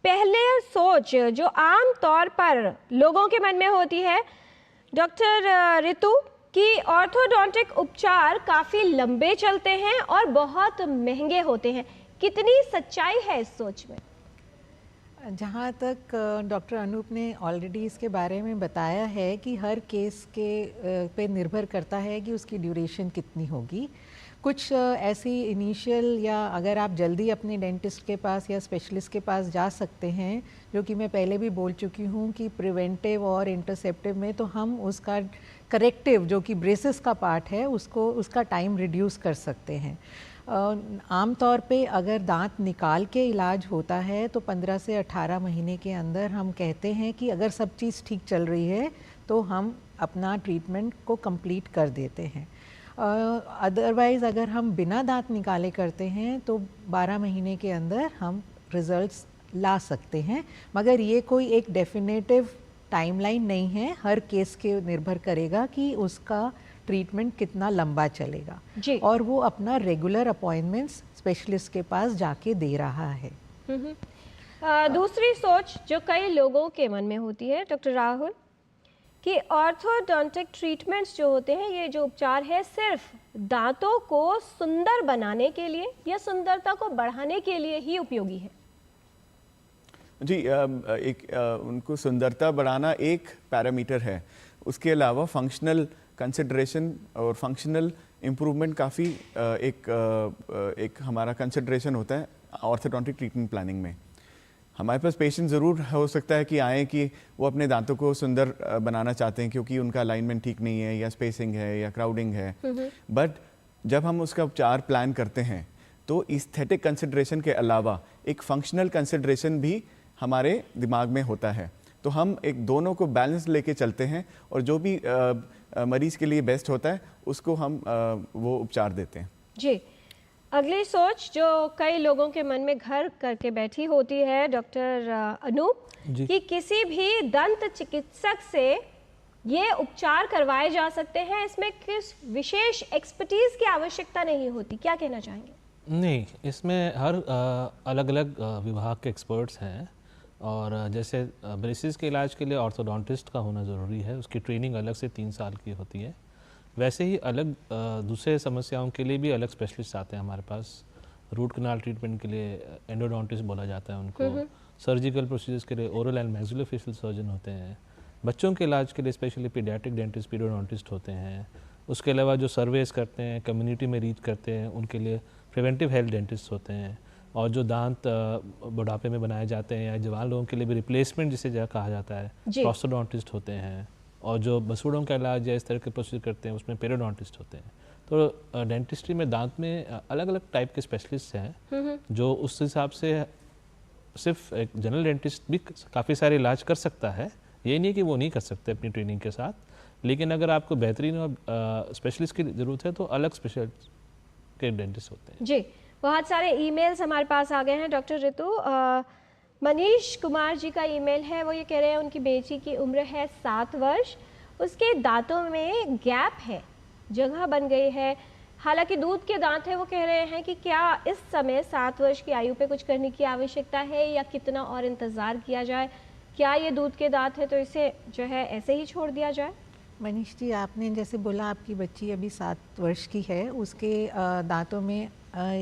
Speaker 1: पहले सोच जो आम तौर पर लोगों के मन में होती है, डॉक्टर रितु, कि ऑर्थोडोंटिक उपचार काफ़ी लंबे चलते हैं और बहुत महंगे होते हैं। कितनी सच्चाई है इस सोच में?
Speaker 2: जहाँ तक डॉक्टर अनूप ने ऑलरेडी इसके बारे में बताया है कि हर केस के पे निर्भर करता है कि उसकी ड्यूरेशन कितनी होगी। कुछ ऐसी इनिशियल, या अगर आप जल्दी अपने डेंटिस्ट के पास या स्पेशलिस्ट के पास जा सकते हैं, जो कि मैं पहले भी बोल चुकी हूँ कि प्रिवेंटिव और इंटरसेप्टिव में तो हम उसका करेक्टिव जो कि ब्रेसेस का पार्ट है उसका टाइम रिड्यूस कर सकते हैं। आम तौर पे अगर दांत निकाल के इलाज होता है तो 15 से 18 महीने के अंदर हम कहते हैं कि अगर सब चीज़ ठीक चल रही है तो हम अपना ट्रीटमेंट को कंप्लीट कर देते हैं। अदरवाइज़ अगर हम बिना दांत निकाले करते हैं तो 12 महीने के अंदर हम रिज़ल्ट्स ला सकते हैं, मगर ये कोई एक डेफिनेटिव टाइमलाइन नहीं है। हर केस के निर्भर करेगा कि उसका ट्रीटमेंट कितना लंबा चलेगा
Speaker 1: जी।
Speaker 2: और वो अपना रेगुलर अपॉइंटमेंट्स स्पेशलिस्ट के पास जाके दे रहा है।
Speaker 1: दूसरी सोच जो कई लोगों के मन में होती है, डॉक्टर राहुल, कि ऑर्थोडोंटिक ट्रीटमेंट्स जो होते हैं, ये जो उपचार है, सिर्फ दांतों को सुंदर बनाने के लिए या सुंदरता को बढ़ाने के लिए ही उपयोगी है।
Speaker 4: जी, उनको सुंदरता बढ़ाना एक पैरामीटर है, उसके अलावा फंक्शनल कंसिडरेशन और फंक्शनल इम्प्रूवमेंट काफ़ी एक हमारा कंसिडरेशन होता है ऑर्थोडोंटिक ट्रीटमेंट प्लानिंग में। हमारे पास पेशेंट ज़रूर हो सकता है कि आए कि वो अपने दांतों को सुंदर बनाना चाहते हैं क्योंकि उनका अलाइनमेंट ठीक नहीं है, या स्पेसिंग है, या क्राउडिंग है, बट जब हम उसका उपचार प्लान करते हैं तो एस्थेटिक कंसिडरेशन के अलावा एक फंक्शनल कंसिडरेशन भी हमारे दिमाग में होता है। तो हम एक दोनों को बैलेंस लेके चलते हैं और जो भी मरीज के लिए बेस्ट होता है उसको हम वो उपचार देते हैं।
Speaker 1: जी, अगली सोच जो कई लोगों के मन में घर करके बैठी होती है, डॉक्टर अनूप, कि किसी भी दंत चिकित्सक से ये उपचार करवाए जा सकते हैं, इसमें किस विशेष एक्सपर्टीज की आवश्यकता नहीं होती, क्या कहना चाहेंगे?
Speaker 3: नहीं, इसमें हर अलग अलग विभाग के एक्सपर्ट्स हैं और जैसे ब्रेसेस के इलाज के लिए ऑर्थोडोंटिस्ट का होना ज़रूरी है, उसकी ट्रेनिंग अलग से 3 साल की होती है। वैसे ही अलग दूसरे समस्याओं के लिए भी अलग स्पेशलिस्ट आते हैं हमारे पास। रूट कनाल ट्रीटमेंट के लिए एंडोडोंटिस्ट बोला जाता है उनको, सर्जिकल प्रोसीजर्स के लिए ओरल एंड मैक्सिलोफेशियल सर्जन होते हैं, बच्चों के इलाज के लिए स्पेशली पीडियाट्रिक डेंटिस्ट, पीडियोडोंटिस्ट होते हैं। उसके अलावा जो सर्वेस करते हैं, कम्युनिटी में रीच करते हैं, उनके लिए प्रिवेंटिव हेल्थ डेंटिस्ट होते हैं। और जो दांत बुढ़ापे में बनाए जाते हैं या जवान लोगों के लिए भी रिप्लेसमेंट जिसे कहा जाता है, प्रोस्थोडोंटिस्ट होते हैं। और जो बसूड़ों का इलाज या इस तरह के प्रोसीजर करते हैं उसमें पेरियोडोंटिस्ट होते हैं। तो डेंटिस्ट्री में दांत में अलग अलग टाइप के स्पेशलिस्ट हैं जो उस हिसाब से सिर्फ एक जनरल डेंटिस्ट भी काफ़ी सारे इलाज कर सकता है, ये नहीं कि वो नहीं कर सकते अपनी ट्रेनिंग के साथ, लेकिन अगर आपको बेहतरीन और स्पेशलिस्ट की ज़रूरत है तो अलग स्पेशलिस्ट के डेंटिस्ट होते हैं।
Speaker 1: जी, बहुत सारे ईमेल्स हमारे पास आ गए हैं डॉक्टर रितु। मनीष कुमार जी का ईमेल है, वो ये कह रहे हैं उनकी बेटी की उम्र है 7 वर्ष, उसके दांतों में गैप है, जगह बन गई है, हालांकि दूध के दांत है। वो कह रहे हैं कि क्या इस समय 7 वर्ष की आयु पे कुछ करने की आवश्यकता है या कितना और इंतज़ार किया जाए? क्या ये दूध के दांत है तो इसे जो है ऐसे ही छोड़ दिया जाए?
Speaker 2: मनीष जी, आपने जैसे बोला आपकी बच्ची अभी 7 वर्ष की है, उसके दांतों में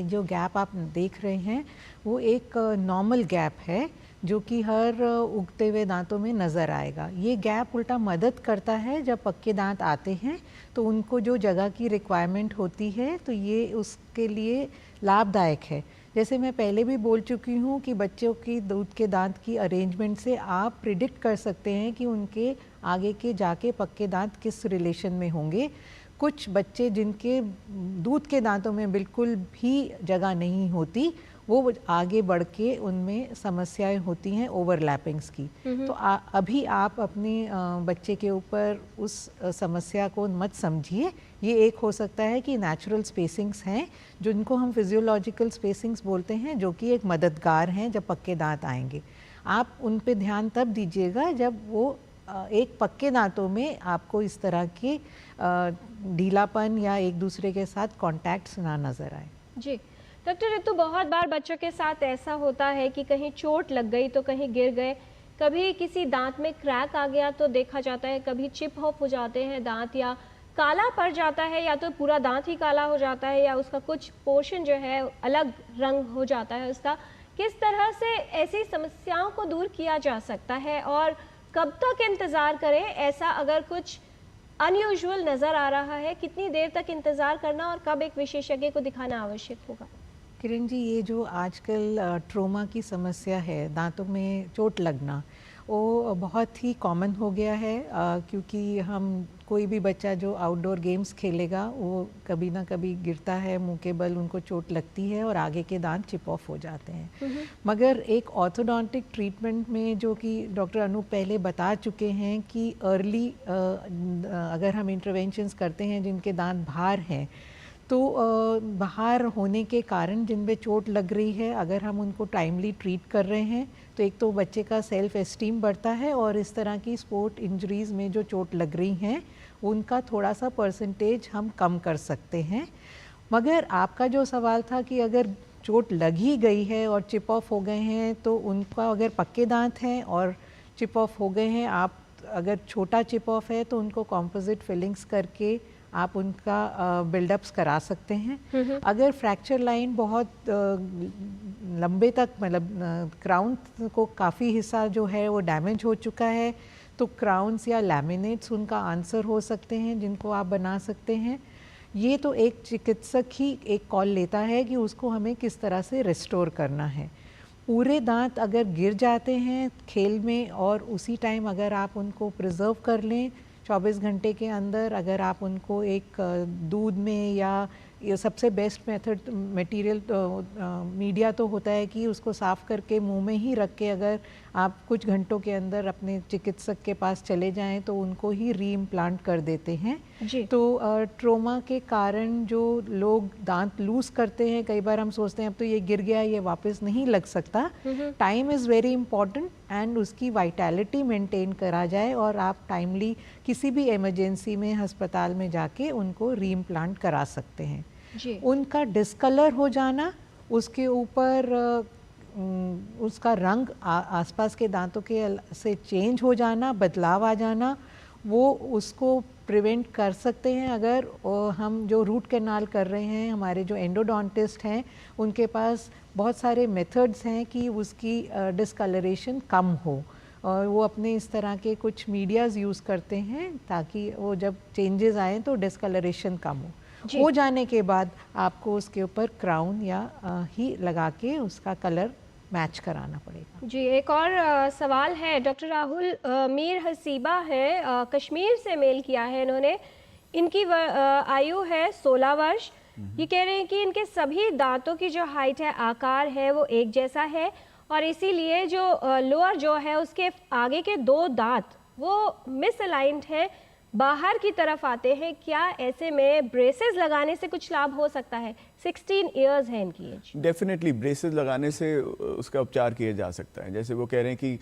Speaker 2: जो गैप आप देख रहे हैं वो एक नॉर्मल गैप है जो कि हर उगते हुए दांतों में नज़र आएगा। ये गैप उल्टा मदद करता है जब पक्के दांत आते हैं तो उनको जो जगह की रिक्वायरमेंट होती है तो ये उसके लिए लाभदायक है। जैसे मैं पहले भी बोल चुकी हूँ कि बच्चों की दूध के दांत की अरेंजमेंट से आप प्रिडिक्ट कर सकते हैं कि उनके आगे के जाके पक्के दांत किस रिलेशन में होंगे। कुछ बच्चे जिनके दूध के दांतों में बिल्कुल भी जगह नहीं होती वो आगे बढ़ के उनमें समस्याएं होती हैं ओवरलैपिंग्स की। तो अभी आप अपने बच्चे के ऊपर उस समस्या को मत समझिए। ये एक हो सकता है कि नेचुरल स्पेसिंग्स हैं जिनको हम फिजियोलॉजिकल स्पेसिंग्स बोलते हैं, जो कि एक मददगार हैं जब पक्के दांत आएंगे। आप उन पे ध्यान तब दीजिएगा जब वो एक पक्के दांतों में आपको इस तरह के ढीलापन या एक दूसरे के साथ कॉन्टैक्ट्स ना नज़र आए।
Speaker 1: जी डॉक्टर रितु, बहुत बार बच्चों के साथ ऐसा होता है कि कहीं चोट लग गई तो कहीं गिर गए, कभी किसी दांत में क्रैक आ गया तो देखा जाता है, कभी चिप ऑफ हो जाते हैं दांत या काला पड़ जाता है, या तो पूरा दांत ही काला हो जाता है या उसका कुछ पोर्शन जो है अलग रंग हो जाता है उसका। किस तरह से ऐसी समस्याओं को दूर किया जा सकता है और कब तक इंतज़ार करें? ऐसा अगर कुछ अनयूजुअल नज़र आ रहा है, कितनी देर तक इंतज़ार करना और कब एक विशेषज्ञ को दिखाना आवश्यक होगा?
Speaker 2: किरण जी, ये जो आजकल ट्रोमा की समस्या है, दांतों में चोट लगना, वो बहुत ही कॉमन हो गया है क्योंकि हम कोई भी बच्चा जो आउटडोर गेम्स खेलेगा वो कभी ना कभी गिरता है, मुंह के बल उनको चोट लगती है और आगे के दांत चिप ऑफ हो जाते हैं। मगर एक ऑर्थोडोंटिक ट्रीटमेंट में जो कि डॉक्टर अनूप पहले बता चुके हैं कि अर्ली अगर हम इंटरवेंशंस करते हैं जिनके दांत बाहर हैं तो बाहर होने के कारण जिन पे चोट लग रही है, अगर हम उनको टाइमली ट्रीट कर रहे हैं तो एक तो बच्चे का सेल्फ एस्टीम बढ़ता है और इस तरह की स्पोर्ट इंजरीज़ में जो चोट लग रही हैं उनका थोड़ा सा परसेंटेज हम कम कर सकते हैं। मगर आपका जो सवाल था कि अगर चोट लग ही गई है और चिप ऑफ हो गए हैं तो उनका अगर पक्के दांत हैं और चिप ऑफ हो गए हैं, आप अगर छोटा चिप ऑफ है तो उनको कॉम्पोजिट फिलिंग्स करके आप उनका बिल्डअप्स करा सकते हैं। अगर फ्रैक्चर लाइन बहुत लंबे तक मतलब क्राउन को काफ़ी हिस्सा जो है वो डैमेज हो चुका है तो क्राउन्स या लैमिनेट्स उनका आंसर हो सकते हैं जिनको आप बना सकते हैं। ये तो एक चिकित्सक ही एक कॉल लेता है कि उसको हमें किस तरह से रिस्टोर करना है। पूरे दांत अगर गिर जाते हैं खेल में और उसी टाइम अगर आप उनको प्रिजर्व कर लें 24 घंटे के अंदर, अगर आप उनको एक दूध में या ये सबसे बेस्ट मेथड मटेरियल मीडिया तो होता है कि उसको साफ़ करके मुंह में ही रख के अगर आप कुछ घंटों के अंदर अपने चिकित्सक के पास चले जाएं तो उनको ही री इम्प्लांट कर देते हैं जी। तो ट्रोमा के कारण जो लोग दांत लूज करते हैं, कई बार हम सोचते हैं अब तो ये गिर गया, ये वापस नहीं लग सकता। Time is very important and उसकी वाइटैलिटी मेंटेन करा जाए और आप टाइमली किसी भी इमरजेंसी में अस्पताल में जाके उनको री इम्प्लांट करा सकते हैं जी। उनका डिस्कलर हो जाना, उसके ऊपर उसका रंग आसपास के दांतों के से चेंज हो जाना, बदलाव आ जाना, वो उसको प्रिवेंट कर सकते हैं अगर हम जो रूट कैनाल कर रहे हैं, हमारे जो एंडोडोंटिस्ट हैं उनके पास बहुत सारे मेथड्स हैं कि उसकी डिस्कलरेशन कम हो और वो अपने इस तरह के कुछ मीडियाज़ यूज़ करते हैं ताकि वो जब चेंजेस आएँ तो डिस्कलरेशन कम हो जाने के बाद आपको उसके ऊपर क्राउन या ही लगा के उसका कलर मैच कराना पड़ेगा
Speaker 1: जी। एक और सवाल है डॉक्टर राहुल, मीर हसीबा है, कश्मीर से मेल किया है इन्होंने। इनकी आयु है 16 वर्ष। ये कह रहे हैं कि इनके सभी दांतों की जो हाइट है, आकार है, वो एक जैसा है और इसीलिए जो लोअर जो है उसके आगे के 2 दांत वो मिसअलाइंड है, बाहर की तरफ आते हैं। क्या ऐसे में ब्रेसेस लगाने से कुछ लाभ हो सकता है? 16 इयर्स है इनकी एज।
Speaker 4: डेफिनेटली ब्रेसेस लगाने से उसका उपचार किया जा सकता है। जैसे वो कह रहे हैं कि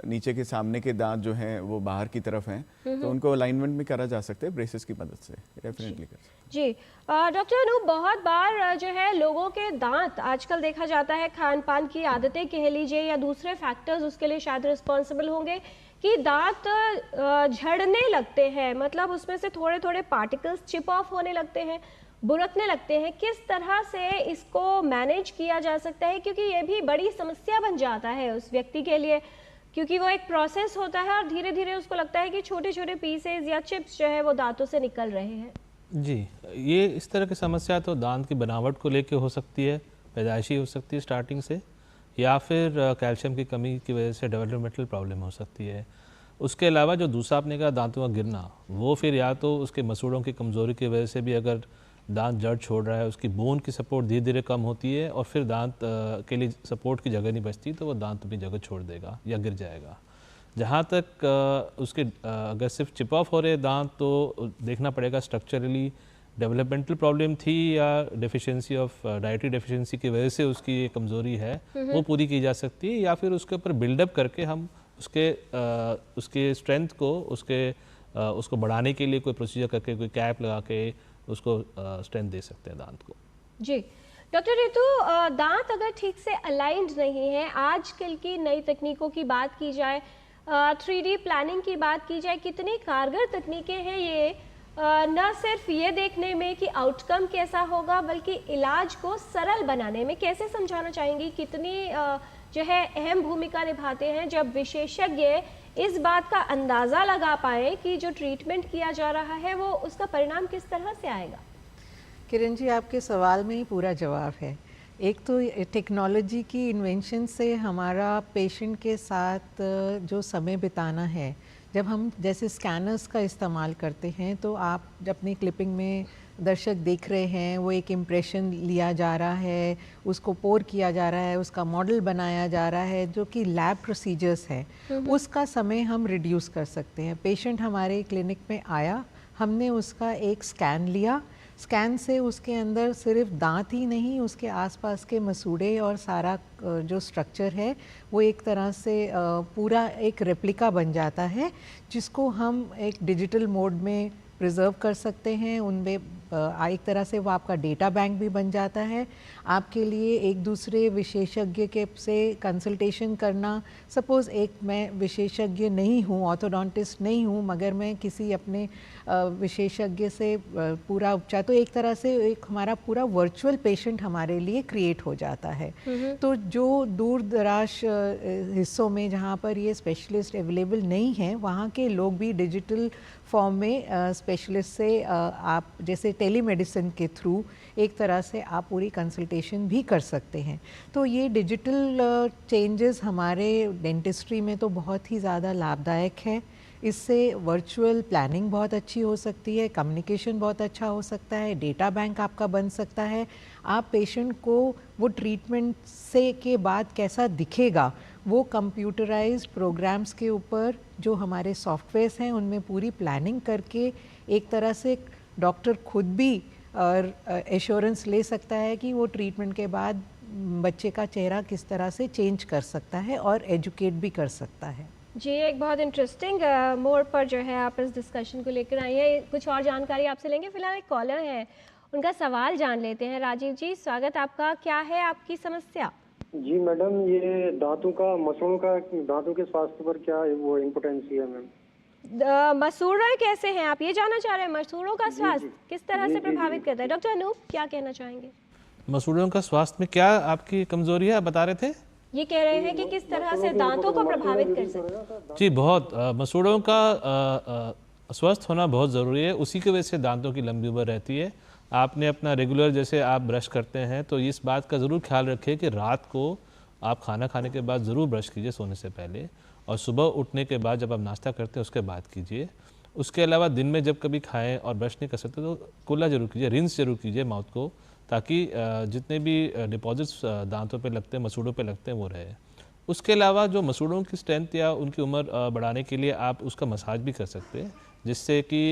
Speaker 4: नीचे के सामने के दांत जो हैं वो बाहर की तरफ हैं तो उनको अलाइनमेंट भी करा जा सकता है ब्रेसेस की मदद से, डेफिनेटली कर सकते हैं
Speaker 1: जी। डॉक्टर अनूप, बहुत बार जो है लोगों के दांत आजकल देखा जाता है, खान पान की आदतें कह लीजिए या दूसरे फैक्टर्स उसके लिए शायद रिस्पॉन्सिबल होंगे कि दांत झड़ने लगते हैं, मतलब उसमें से थोड़े थोड़े पार्टिकल्स चिप ऑफ होने लगते हैं बुरकने लगते हैं, किस तरह से इसको मैनेज किया जा सकता है, क्योंकि ये भी बड़ी समस्या बन जाता है उस व्यक्ति के लिए, क्योंकि वो एक प्रोसेस होता है और धीरे धीरे उसको लगता है कि छोटे छोटे पीसेस या चिप्स जो है वो दांतों से निकल रहे हैं।
Speaker 3: जी, ये इस तरह की समस्या तो दांत की बनावट को लेके हो सकती है, पैदाइशी हो सकती है स्टार्टिंग से, या फिर कैल्शियम की कमी की वजह से डेवलपमेंटल प्रॉब्लम हो सकती है। उसके अलावा जो दूसरा आपने कहा दांतों का गिरना, वो फिर या तो उसके मसूड़ों की कमज़ोरी की वजह से भी अगर दांत जड़ छोड़ रहा है, उसकी बोन की सपोर्ट धीरे धीरे कम होती है और फिर दांत के लिए सपोर्ट की जगह नहीं बचती, तो वो दांत अपनी जगह छोड़ देगा या गिर जाएगा। जहाँ तक उसके अगर सिर्फ चिप ऑफ हो रहे दांत, तो देखना पड़ेगा स्ट्रक्चरली डेवलपमेंटल प्रॉब्लम थी या डेफिशिएंसी ऑफ डाइटरी डेफिशिएंसी की वजह से उसकी ये कमज़ोरी है, वो पूरी की जा सकती है, या फिर उसके ऊपर बिल्डअप करके हम उसके स्ट्रेंथ को उसको बढ़ाने के लिए कोई प्रोसीजर करके, कोई कैप लगा के उसको स्ट्रेंथ दे सकते हैं दांत को।
Speaker 1: जी डॉक्टर रितु, दांत अगर ठीक से अलाइंड नहीं है, आजकल की नई तकनीकों की बात की जाए, 3D प्लानिंग की बात की जाए, कितनी कारगर तकनीकें हैं ये न सिर्फ ये देखने में कि आउटकम कैसा होगा, बल्कि इलाज को सरल बनाने में, कैसे समझाना चाहेंगी कितनी जो है अहम भूमिका निभाते हैं जब विशेषज्ञ इस बात का अंदाज़ा लगा पाए कि जो ट्रीटमेंट किया जा रहा है वो उसका परिणाम किस तरह से आएगा।
Speaker 2: किरण जी, आपके सवाल में ही पूरा जवाब है। एक तो टेक्नोलॉजी की इन्वेंशन से हमारा पेशेंट के साथ जो समय बिताना है, जब हम जैसे स्कैनर्स का इस्तेमाल करते हैं, तो आप अपनी क्लिपिंग में दर्शक देख रहे हैं, वो एक इम्प्रेशन लिया जा रहा है, उसको पोर किया जा रहा है, उसका मॉडल बनाया जा रहा है, जो कि लैब प्रोसीजर्स है, उसका समय हम रिड्यूस कर सकते हैं। पेशेंट हमारे क्लिनिक में आया, हमने उसका एक स्कैन लिया, स्कैन से उसके अंदर सिर्फ दांत ही नहीं, उसके आसपास के मसूड़े और सारा जो स्ट्रक्चर है वो एक तरह से पूरा एक रेप्लिका बन जाता है, जिसको हम एक डिजिटल मोड में प्रिजर्व कर सकते हैं। उनमें एक तरह से वो आपका डेटा बैंक भी बन जाता है। आपके लिए एक दूसरे विशेषज्ञ के से कंसल्टेशन करना, सपोज़ एक मैं विशेषज्ञ नहीं हूँ, ऑर्थोडोंटिस्ट नहीं हूँ, मगर मैं किसी अपने विशेषज्ञ से पूरा उपचार, तो एक तरह से एक हमारा पूरा वर्चुअल पेशेंट हमारे लिए क्रिएट हो जाता है। तो जो दूर दराज हिस्सों में जहाँ पर ये स्पेशलिस्ट अवेलेबल नहीं हैं, वहाँ के लोग भी डिजिटल फॉर्म में स्पेशलिस्ट से आप जैसे टेलीमेडिसिन के थ्रू एक तरह से आप पूरी कंसल्टेशन भी कर सकते हैं। तो ये डिजिटल चेंजेस हमारे डेंटिस्ट्री में तो बहुत ही ज़्यादा लाभदायक है। इससे वर्चुअल प्लानिंग बहुत अच्छी हो सकती है, कम्युनिकेशन बहुत अच्छा हो सकता है, डेटा बैंक आपका बन सकता है। आप पेशेंट को वो ट्रीटमेंट से के बाद कैसा दिखेगा, वो कंप्यूटराइज्ड प्रोग्राम्स के ऊपर जो हमारे सॉफ्टवेयर्स हैं उनमें पूरी प्लानिंग करके एक तरह से डॉक्टर खुद भी एश्योरेंस ले सकता है कि वो ट्रीटमेंट के बाद बच्चे का चेहरा किस तरह से चेंज कर सकता है और एजुकेट भी कर सकता है।
Speaker 1: जी, एक बहुत इंटरेस्टिंग मोड़ पर जो है आप इस डिस्कशन को लेकर आई हैं। कुछ और जानकारी आपसे लेंगे, फिलहाल एक कॉलर है, उनका सवाल जान लेते हैं। राजीव जी, स्वागत आपका, क्या है आपकी समस्या?
Speaker 10: जी मैडम, ये दांतों का मसूड़ों का दांतों के स्वास्थ्य पर क्या वो इम्पोर्टेंसी है मैम?
Speaker 1: मसूड़े कैसे हैं आप ये जानना चाह रहे हैं? मसूड़ों का स्वास्थ्य किस तरह से प्रभावित करता है? डॉक्टर अनूप क्या कहना चाहेंगे?
Speaker 3: मसूड़ों का स्वास्थ्य में क्या आपकी कमजोरी है, बता रहे थे?
Speaker 1: ये कह रहे हैं कि किस तरह से दांतों को प्रभावित कर सकता है।
Speaker 3: जी, बहुत मसूड़ों का स्वस्थ होना बहुत ज़रूरी है, उसी की वजह से दांतों की लंबी उम्र रहती है। आपने अपना रेगुलर जैसे आप ब्रश करते हैं, तो इस बात का ज़रूर ख्याल रखें कि रात को आप खाना खाने के बाद ज़रूर ब्रश कीजिए सोने से पहले, और सुबह उठने के बाद जब आप नाश्ता करते हैं उसके बाद कीजिए। उसके अलावा दिन में जब कभी खाएं और ब्रश नहीं कर सकते तो कुल्ला जरूर कीजिए, रिंस जरूर कीजिए माउथ को, ताकि जितने भी डिपॉजिट्स दांतों पे लगते हैं, मसूड़ों पे लगते हैं, वो रहे। उसके अलावा जो मसूड़ों की स्ट्रेंथ या उनकी उम्र बढ़ाने के लिए आप उसका मसाज भी कर सकते हैं, जिससे कि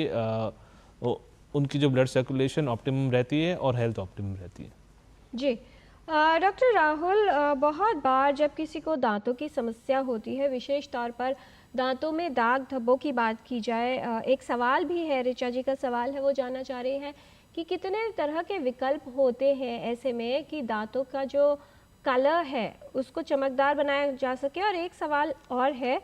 Speaker 3: उनकी जो ब्लड सर्कुलेशन ऑप्टिमम रहती है और हेल्थ ऑप्टिमम रहती है।
Speaker 1: जी डॉक्टर राहुल, बहुत बार जब किसी को दांतों की समस्या होती है, विशेष तौर पर दांतों में दाग धब्बों की बात की जाए, एक सवाल भी है, ऋचा जी का सवाल है, वो जानना चाह रही हैं कि कितने तरह के विकल्प होते हैं ऐसे में कि दांतों का जो कलर है उसको चमकदार बनाया जा सके। और एक सवाल और है,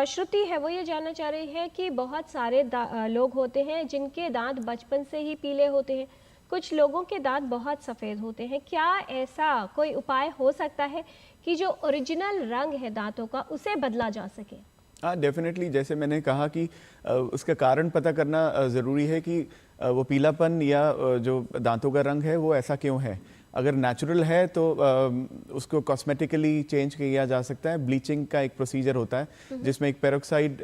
Speaker 1: श्रुति है, वो ये जानना चाह रही है कि बहुत सारे लोग होते हैं जिनके दांत बचपन से ही पीले होते हैं, कुछ लोगों के दांत बहुत सफ़ेद होते हैं, क्या ऐसा कोई उपाय हो सकता है कि जो ओरिजिनल रंग है दांतों का उसे बदला जा सके?
Speaker 4: हाँ, डेफिनेटली, जैसे मैंने कहा कि उसका कारण पता करना ज़रूरी है कि वो पीलापन या जो दांतों का रंग है वो ऐसा क्यों है। अगर नेचुरल है तो उसको कॉस्मेटिकली चेंज किया जा सकता है। ब्लीचिंग का एक प्रोसीजर होता है जिसमें एक पेरोक्साइड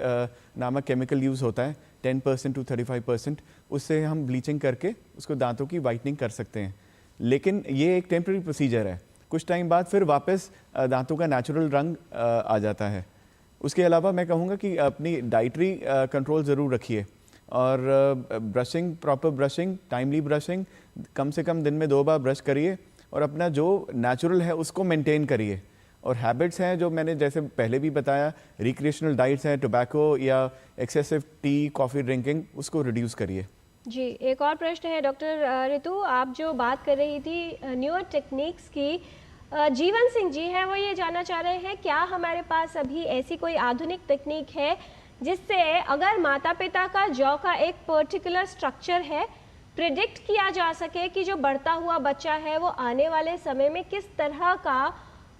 Speaker 4: नामक केमिकल यूज़ होता है 10% to 35%। उससे हम ब्लीचिंग करके उसको दांतों की वाइटनिंग कर सकते हैं। लेकिन ये एक टेम्प्रेरी प्रोसीजर है, कुछ टाइम बाद फिर वापस दांतों का नेचुरल रंग आ जाता है। उसके अलावा मैं कहूँगा कि अपनी डाइटरी कंट्रोल ज़रूर रखिए और brushing, proper brushing, timely brushing, कम से कम दिन में 2 बार ब्रश करिए और अपना जो नेचुरल है उसको मेंटेन करिए। और हैबिट्स हैं जो मैंने जैसे पहले भी बताया, रिक्रिएशनल डाइट्स हैं, टोबैको या एक्सेसिव टी, कॉफ़ी ड्रिंकिंग, उसको रिड्यूस करिए।
Speaker 1: जी, एक और प्रश्न है डॉक्टर रितु, आप जो बात कर रही थी न्यूअर टेक्निक्स की, जीवन सिंह जी हैं वो ये जानना चाह रहे हैं क्या हमारे पास अभी ऐसी कोई आधुनिक तकनीक है जिससे अगर माता पिता का जॉ का एक पर्टिकुलर स्ट्रक्चर है प्रिडिक्ट किया जा सके कि जो बढ़ता हुआ बच्चा है वो आने वाले समय में किस तरह का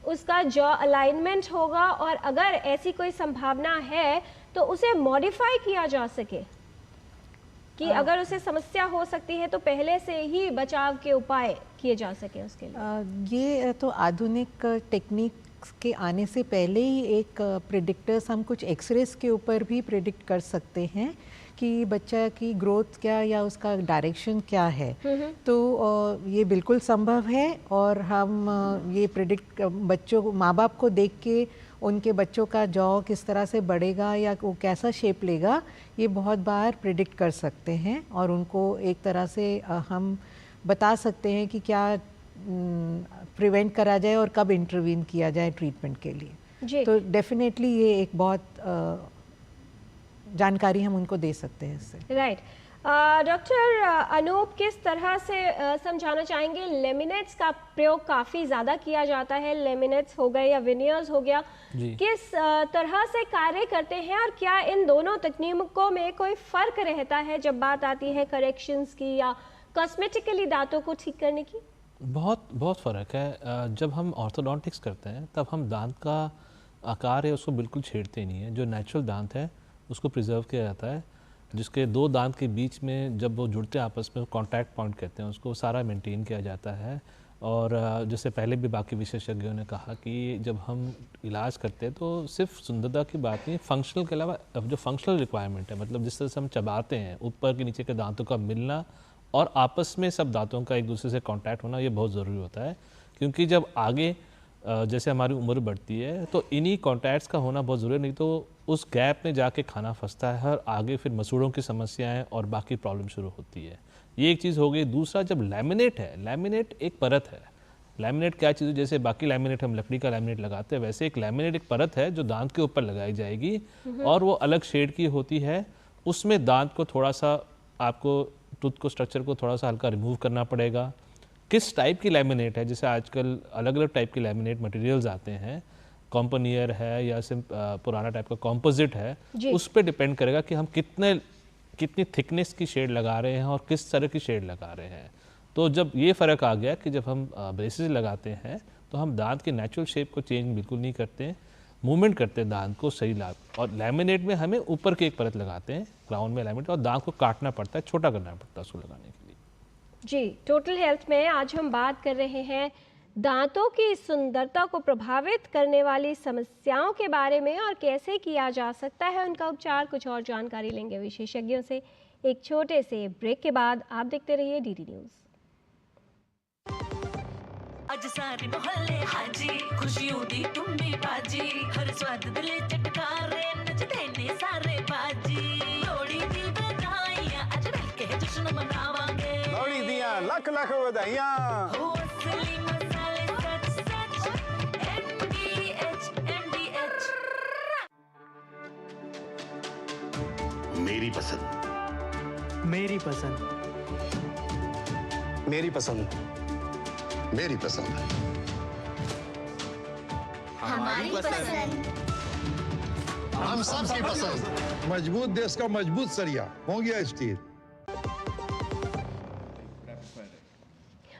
Speaker 1: उसका जॉ अलाइनमेंट होगा, और अगर ऐसी कोई संभावना है तो उसे मॉडिफाई किया जा सके कि अगर उसे समस्या हो सकती है तो पहले से ही बचाव के उपाय किए जा सके उसके लिए?
Speaker 2: ये तो आधुनिक टेक्निक के आने से पहले ही एक प्रिडिक्टर्स हम कुछ एक्सरेस के ऊपर भी प्रिडिक्ट कर सकते हैं कि बच्चा की ग्रोथ क्या या उसका डायरेक्शन क्या है। तो ये बिल्कुल संभव है और हम ये प्रिडिक्ट बच्चों को, माँ बाप को देख के उनके बच्चों का जॉ किस तरह से बढ़ेगा या वो कैसा शेप लेगा ये बहुत बार प्रिडिक्ट कर सकते हैं और उनको एक तरह से हम बता सकते हैं कि क्या प्रिवेंट करा जाए और कब इंटरवीन किया जाए ट्रीटमेंट के लिए। तो डेफिनेटली ये एक बहुत जानकारी हम उनको दे सकते हैं इससे।
Speaker 1: राइट। डॉक्टर अनूप, किस तरह से समझाना चाहेंगे, लेमिनेट्स का प्रयोग काफ़ी ज़्यादा किया जाता है, लेमिनेट्स हो गए या विनियर्स हो गया, किस तरह से कार्य करते हैं और क्या इन दोनों तकनीकों में कोई फ़र्क रहता है जब बात आती है करेक्शंस की या कॉस्मेटिकली दांतों को ठीक करने की?
Speaker 3: बहुत फ़र्क है। जब हम ऑर्थोडोंटिक्स करते हैं तब हम दांत का आकार है उसको बिल्कुल छेड़ते नहीं है। जो नेचुरल दांत है उसको प्रिजर्व किया जाता है, जिसके 2 दांत के बीच में जब वो जुड़ते हैं आपस में, कॉन्टैक्ट पॉइंट कहते हैं उसको, सारा मेंटेन किया जाता है। और जैसे पहले भी बाकी विशेषज्ञों ने कहा कि जब हम इलाज करते हैं तो सिर्फ सुंदरता की बात नहीं, फंक्शनल के अलावा जो फंक्शनल रिक्वायरमेंट है, मतलब जिस तरह से हम चबाते हैं, ऊपर के नीचे के दांतों का मिलना और आपस में सब दांतों का एक दूसरे से कांटेक्ट होना, ये बहुत ज़रूरी होता है। क्योंकि जब आगे जैसे हमारी उम्र बढ़ती है तो इन्हीं कॉन्टैक्ट्स का होना बहुत ज़रूरी है, नहीं तो उस गैप में जाके खाना फंसता है और आगे फिर मसूड़ों की समस्याएं और बाकी प्रॉब्लम शुरू होती है। ये एक चीज़ हो गई। दूसरा, जब लैमिनेट है, लैमिनेट एक परत है। लैमिनेट क्या चीज़ है, जैसे बाकी लैमिनेट हम लकड़ी का लैमिनेट लगाते हैं, वैसे एक लैमिनेट एक परत है जो दांत के ऊपर लगाई जाएगी और वो अलग शेड की होती है। उसमें दांत को थोड़ा सा, आपको टूथ को, स्ट्रक्चर को थोड़ा सा हल्का रिमूव करना पड़ेगा। किस टाइप की लैमिनेट है, जैसे आजकल अलग अलग टाइप के लैमिनेट मटेरियल्स आते हैं, कॉम्पोनियर है या पुराना टाइप का कॉम्पोजिट है, उस पर डिपेंड करेगा कि हम कितनी थिकनेस की शेड लगा रहे हैं और किस तरह की शेड लगा रहे हैं। तो जब ये फ़र्क आ गया कि जब हम ब्रेसेस लगाते हैं तो हम दांत के नेचुरल शेप को चेंज बिल्कुल नहीं करते, मूवमेंट करते हैं दांत को सही लाभ। और लैमिनेट में हमें ऊपर की एक परत लगाते हैं, क्राउन में लैमिनेट, और दांत को काटना पड़ता है, छोटा करना पड़ता है उसको लगाने के लिए।
Speaker 1: जी, टोटल हेल्थ में आज हम बात कर रहे हैं दांतों की सुंदरता को प्रभावित करने वाली समस्याओं के बारे में और कैसे किया जा सकता है उनका उपचार। कुछ और जानकारी लेंगे विशेषज्ञों से एक छोटे से ब्रेक के बाद। आप देखते रहिए डीडी न्यूज़।
Speaker 5: अज सारे मोहल्ले हाजी, खुशियों दी तुम्बी बाजी, हर स्वाद दिले चटकारे, नचदे ने सारे बाजी। लोड़ी दी बधाइयां, अज मिलके जश्न मनावांगे।
Speaker 6: लोड़ी दियां लख लख बधाइयां।
Speaker 5: हो असली मसाले सच सच, NDH NDH।
Speaker 11: मेरी पसंद,
Speaker 12: मेरी पसंद,
Speaker 11: मेरी पसंद, मेरी पसंद,
Speaker 5: हमारी पसंद,
Speaker 11: हम सबकी पसंद।
Speaker 7: मजबूत देश का मजबूत सरिया, मोंगिया स्टील।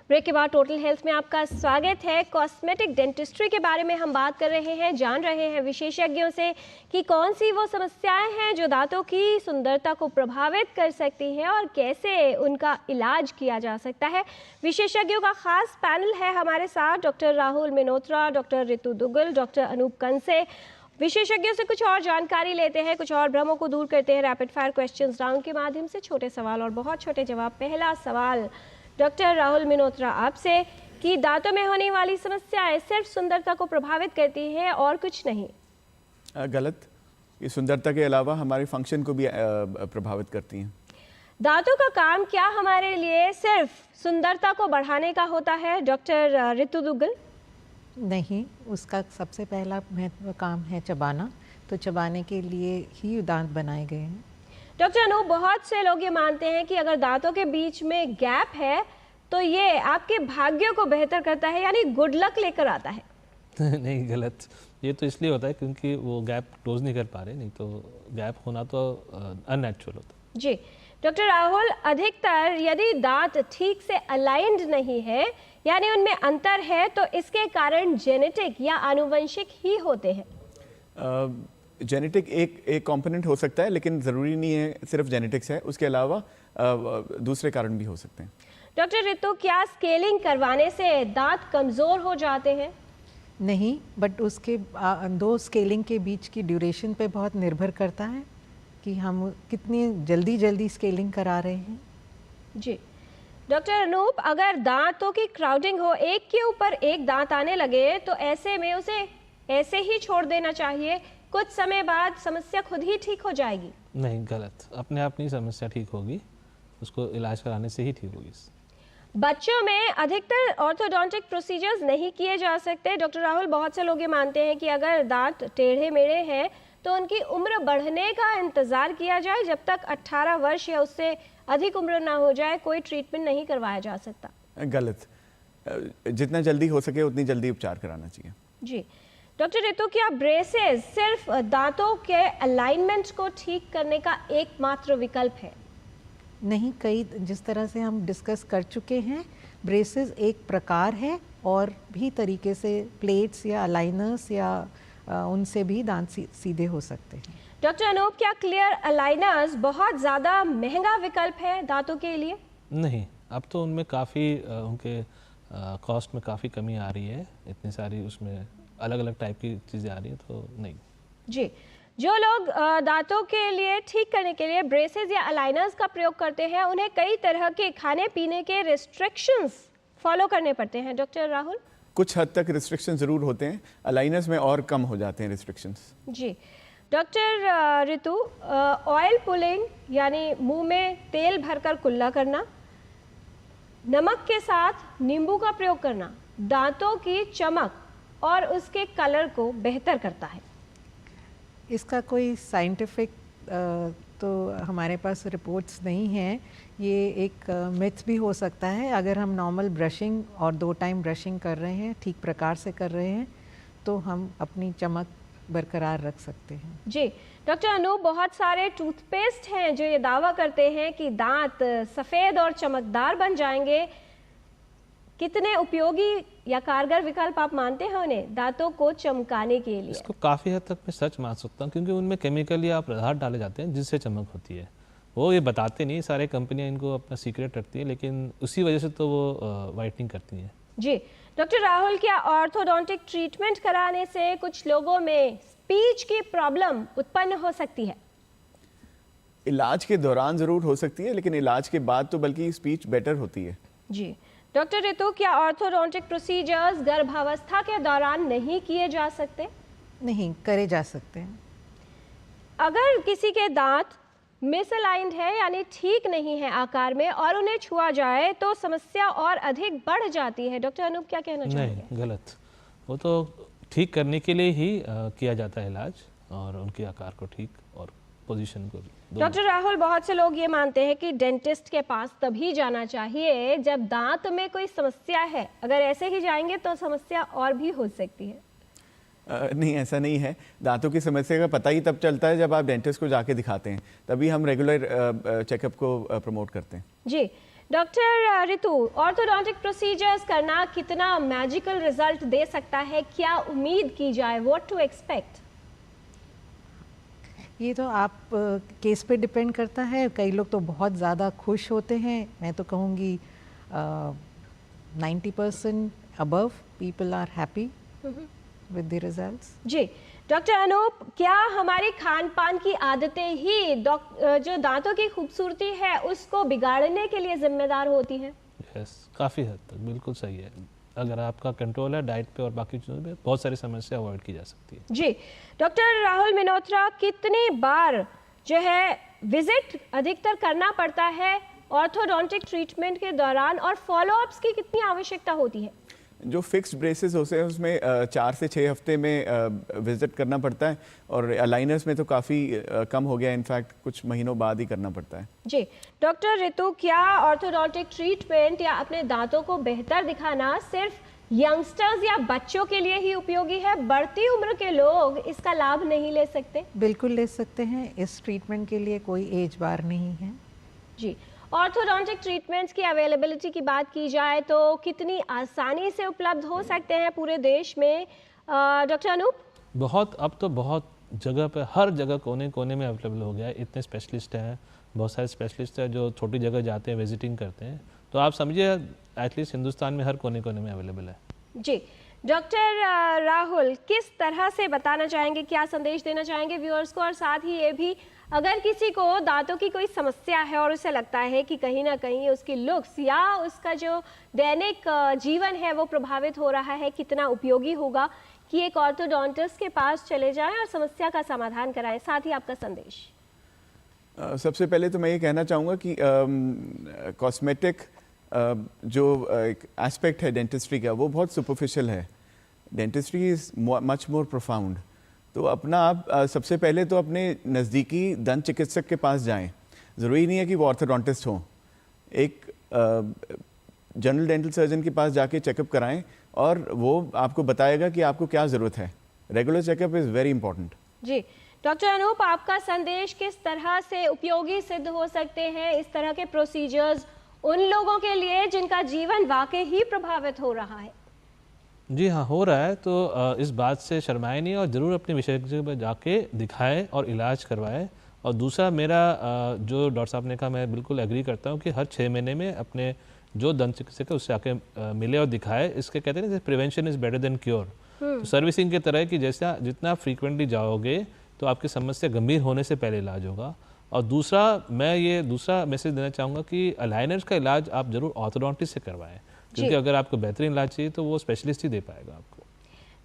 Speaker 1: ब्रेक के बाद टोटल हेल्थ में आपका स्वागत है। कॉस्मेटिक डेंटिस्ट्री के बारे में हम बात कर रहे हैं, जान रहे हैं विशेषज्ञों से कि कौन सी वो समस्याएं हैं जो दांतों की सुंदरता को प्रभावित कर सकती हैं और कैसे उनका इलाज किया जा सकता है। विशेषज्ञों का खास पैनल है हमारे साथ, doctor Rahul Minotra, doctor Ritu Duggal, doctor Anoop Kanse. विशेषज्ञों से कुछ और जानकारी लेते हैं, कुछ और भ्रमों को दूर करते हैं रैपिड फायर क्वेश्चंस राउंड के माध्यम से। छोटे सवाल और बहुत छोटे जवाब। पहला सवाल डॉक्टर राहुल मिनोत्रा आपसे कि दांतों में होने वाली समस्याएं सिर्फ सुंदरता को प्रभावित करती हैं और कुछ नहीं।
Speaker 4: गलत। ये सुंदरता के अलावा हमारे फंक्शन को भी प्रभावित करती हैं।
Speaker 1: दांतों का काम क्या हमारे लिए सिर्फ सुंदरता को बढ़ाने का होता है, डॉक्टर रितु दुग्गल?
Speaker 2: नहीं, उसका सबसे पहला महत्व काम है चबाना, तो चबाने के लिए ही दांत बनाए गए हैं।
Speaker 1: डॉक्टर अनूप, बहुत से लोग ये मानते हैं कि अगर दांतों के बीच में गैप है तो ये आपके भाग्य को बेहतर करता है, यानी गुड लक लेकर आता है।
Speaker 3: नहीं, गलत। ये तो इसलिए होता है क्योंकि वो गैप क्लोज नहीं कर पा रहे, नहीं तो गैप होना तो अननेचुरल होता है।
Speaker 1: जी डॉक्टर राहुल, अधिकतर यदि दांत ठीक से अलाइंड नहीं है यानी उनमें अंतर है तो इसके कारण जेनेटिक या आनुवंशिक ही होते हैं।
Speaker 4: जेनेटिक एक कंपोनेंट हो सकता है, लेकिन ज़रूरी नहीं है सिर्फ जेनेटिक्स है, उसके अलावा दूसरे कारण भी हो सकते हैं।
Speaker 1: डॉक्टर रितु, क्या स्केलिंग करवाने से दांत कमज़ोर हो जाते हैं?
Speaker 2: नहीं, बट उसके दो स्केलिंग के बीच की ड्यूरेशन पे बहुत निर्भर करता है कि हम कितनी जल्दी स्केलिंग करा रहे हैं।
Speaker 1: जी डॉक्टर अनूप, अगर दांतों की क्राउडिंग हो, एक के ऊपर एक दांत आने लगे तो ऐसे में उसे ऐसे ही छोड़ देना चाहिए, कुछ समय बाद समस्या खुद ही ठीक हो जाएगी?
Speaker 3: नहीं, गलत। अपने आप नहीं समस्या ठीक होगी, उसको इलाज कराने से ही ठीक होगी।
Speaker 1: बच्चों में अधिकतर ऑर्थोडोंटिक प्रोसीजर्स नहीं किए जा सकते। डॉक्टर राहुल, बहुत से लोग ये मानते हैं कि अगर दांत टेढ़े मेढ़े हैं तो उनकी उम्र बढ़ने का इंतज़ार किया जाए, जब तक 18 वर्ष या उससे अधिक उम्र ना हो जाए कोई ट्रीटमेंट नहीं करवाया जा सकता।
Speaker 4: गलत। जितना जल्दी हो सके उतनी जल्दी उपचार कराना चाहिए।
Speaker 1: जी डॉक्टर रितु, क्या ब्रेसेस सिर्फ दांतों के अलाइनमेंट को ठीक करने का एकमात्र विकल्प है?
Speaker 2: नहीं, कई जिस तरह से हम डिस्कस कर चुके हैं, ब्रेसेस एक प्रकार है और भी तरीके से प्लेट्स या अलाइनर्स या उनसे भी दांत सीधे हो सकते हैं।
Speaker 1: डॉक्टर अनूप, क्या क्लियर अलाइनर्स बहुत ज़्यादा महंगा विकल्प है दांतों के लिए?
Speaker 3: नहीं, अब तो उनमें काफ़ी उनके कॉस्ट में काफ़ी कमी आ रही है, इतनी सारी उसमें अलग अलग टाइप की चीज़ें आ रही हैं, तो नहीं।
Speaker 1: जी, जो लोग दांतों के लिए ठीक करने के लिए ब्रेसेस या अलाइनर्स का प्रयोग करते हैं, उन्हें कई तरह के खाने पीने के रिस्ट्रिक्शंस फॉलो करने पड़ते हैं। डॉक्टर राहुल,
Speaker 4: कुछ हद तक रिस्ट्रिक्शन ज़रूर होते हैं, अलाइनर्स में और कम हो जाते हैं रिस्ट्रिक्शंस।
Speaker 1: जी डॉक्टर रितु, ऑयल पुलिंग यानी मुंह में तेल भरकर कुल्ला करना, नमक के साथ नींबू का प्रयोग करना दांतों की चमक और उसके कलर को बेहतर करता है।
Speaker 2: इसका कोई साइंटिफिक तो हमारे पास रिपोर्ट्स नहीं हैं। ये एक मिथ भी हो सकता है। अगर हम नॉर्मल ब्रशिंग और 2 टाइम ब्रशिंग कर रहे हैं, ठीक प्रकार से कर रहे हैं, तो हम अपनी चमक बरकरार रख सकते हैं।
Speaker 1: जी डॉक्टर अनूप, बहुत सारे टूथपेस्ट हैं जो ये दावा करते हैं कि दांत सफ़ेद और चमकदार बन जाएंगे। कितने उपयोगी या कारगर विकल्प आप मानते हैं उन्हें दांतों को चमकाने के लिए?
Speaker 3: इसको काफ़ी हद तक मैं सच मान सकता हूँ, क्योंकि उनमें केमिकल या पदार्थ डाले जाते हैं जिससे चमक होती है। वो ये बताते नहीं, सारे कंपनियां इनको अपना सीक्रेट रखती है, लेकिन उसी वजह से तो वो वाइटनिंग करती हैं।
Speaker 1: जी डॉक्टर राहुल, क्या ऑर्थोडोंटिक ट्रीटमेंट कराने से कुछ लोगों में स्पीच की प्रॉब्लम उत्पन्न हो सकती है?
Speaker 4: इलाज के दौरान ज़रूर हो सकती है, लेकिन इलाज के बाद तो बल्कि स्पीच बेटर होती है।
Speaker 1: जी डॉक्टर रितु, क्या ऑर्थोडोंटिक प्रोसीजर्स गर्भावस्था के दौरान नहीं किए जा सकते?
Speaker 2: नहीं, करे जा सकते हैं।
Speaker 1: अगर किसी के दांत मिसअलाइंड है यानी ठीक नहीं है आकार में और उन्हें छुआ जाए तो समस्या और अधिक बढ़ जाती है, डॉक्टर अनूप क्या कहना चाहेंगे?
Speaker 3: नहीं, गलत। वो तो ठीक करने के लिए ही किया जाता है इलाज, और उनके आकार को ठीक और पोजीशन को भी।
Speaker 1: डॉक्टर राहुल, बहुत से लोग ये मानते हैं कि डेंटिस्ट के पास तभी जाना चाहिए जब दांत में कोई समस्या है। अगर ऐसे ही जाएंगे तो समस्या और भी हो सकती है।
Speaker 4: नहीं, ऐसा नहीं है। दांतों की समस्या का पता ही तब चलता है जब आप डेंटिस्ट को जाके दिखाते हैं, तभी हम रेगुलर चेकअप को प्रमोट करते हैं।
Speaker 1: जी डॉक्टर रितु, ऑर्थोडोंटिक प्रोसीजर्स करना कितना मैजिकल रिजल्ट दे सकता है, क्या उम्मीद की जाए, व्हाट टू एक्सपेक्ट?
Speaker 2: ये तो आप केस पे डिपेंड करता है। कई लोग तो बहुत ज़्यादा खुश होते हैं, मैं तो कहूँगी 90% above people are happy with the results.
Speaker 1: जी डॉक्टर अनूप, क्या हमारी खान पान की आदतें ही जो दांतों की खूबसूरती है उसको बिगाड़ने के लिए जिम्मेदार होती हैं?
Speaker 3: यस, काफ़ी हद तक बिल्कुल सही है। अगर आपका कंट्रोल है डाइट पे और बाकी चीज़ों पे, बहुत सारी समस्या अवॉइड की जा सकती है।
Speaker 1: जी डॉक्टर राहुल मिनोत्रा, कितनी बार जो है विजिट अधिकतर करना पड़ता है ऑर्थोडोंटिक ट्रीटमेंट के दौरान, और फॉलोअप्स की कितनी आवश्यकता होती है?
Speaker 4: जो फिक्स्ड ब्रेसेस होते हैं उसमें 4 से 6 हफ्ते में विजिट करना पड़ता है, और अलाइनर्स में तो काफ़ी कम हो गया, इनफैक्ट कुछ महीनों बाद ही करना पड़ता है।
Speaker 1: जी डॉक्टर रितु, क्या ऑर्थोडोंटिक ट्रीटमेंट या अपने दांतों को बेहतर दिखाना सिर्फ यंगस्टर्स या बच्चों के लिए ही उपयोगी है? बढ़ती उम्र के लोग इसका लाभ नहीं ले सकते?
Speaker 2: बिल्कुल ले सकते हैं। इस ट्रीटमेंट के लिए कोई एज बार नहीं है।
Speaker 1: जी, ऑर्थोडोंटिक ट्रीटमेंट्स की अवेलेबिलिटी की बात की जाए तो कितनी आसानी से उपलब्ध हो सकते हैं पूरे देश में, डॉक्टर अनूप?
Speaker 3: अब तो बहुत जगह पे, हर जगह कोने कोने में अवेलेबल हो गया है। इतने स्पेशलिस्ट हैं, बहुत सारे स्पेशलिस्ट हैं जो छोटी जगह जाते हैं, विजिटिंग करते हैं, तो आप समझिए एटलीस्ट हिंदुस्तान में हर कोने कोने में अवेलेबल है।
Speaker 1: जी डॉक्टर राहुल, किस तरह से बताना चाहेंगे, क्या संदेश देना चाहेंगे व्यूअर्स को, और साथ ही ये भी अगर किसी को दांतों की कोई समस्या है और उसे लगता है कि कहीं ना कहीं उसकी लुक्स या उसका जो दैनिक जीवन है वो प्रभावित हो रहा है, कितना उपयोगी होगा कि एक ऑर्थोडोंटिस्ट के पास चले जाएं और समस्या का समाधान कराएं? साथ ही आपका संदेश।
Speaker 4: सबसे पहले तो मैं ये कहना चाहूँगा कि कॉस्मेटिक जो एक एस्पेक्ट है डेंटिस्ट्री का, वो बहुत सुपरफिशियल है। Dentistry is much more profound. तो अपना आप सबसे पहले तो अपने नज़दीकी दंत चिकित्सक के पास जाएं। ज़रूरी नहीं है कि वो ऑर्थोडोंटिस्ट हों, एक जनरल डेंटल सर्जन के पास जाके चेकअप कराएं और वो आपको बताएगा कि आपको क्या ज़रूरत है। Regular checkup is very important.
Speaker 1: जी डॉक्टर अनूप, आपका संदेश किस तरह से उपयोगी सिद्ध हो सकते हैं इस तरह के प्रोसीजर्स उन लोगों के लिए जिनका जीवन वाकई ही प्रभावित हो रहा है?
Speaker 3: जी हाँ, हो रहा है, तो इस बात से शर्माए नहीं और ज़रूर अपने विशेषज्ञ पर जाके दिखाए और इलाज करवाए। और दूसरा, मेरा जो डॉक्टर साहब ने कहा, मैं बिल्कुल एग्री करता हूँ कि हर 6 महीने में अपने जो दंत चिकित्सक है उससे आके मिले और दिखाए। इसके कहते हैं ना, prevention is better than cure. तो सर्विसिंग के तरह कि जैसा जितना फ्रीक्वेंटली जाओगे तो आपकी समस्या गंभीर होने से पहले इलाज होगा। और दूसरा, मैं ये दूसरा मैसेज देना चाहूँगा कि अलाइनर्स का इलाज आप ज़रूर ऑर्थोडोंटिस्ट से करवाएं, क्योंकि अगर आपको बेहतरीन इलाज चाहिए तो वो स्पेशलिस्ट ही दे पाएगा आपको।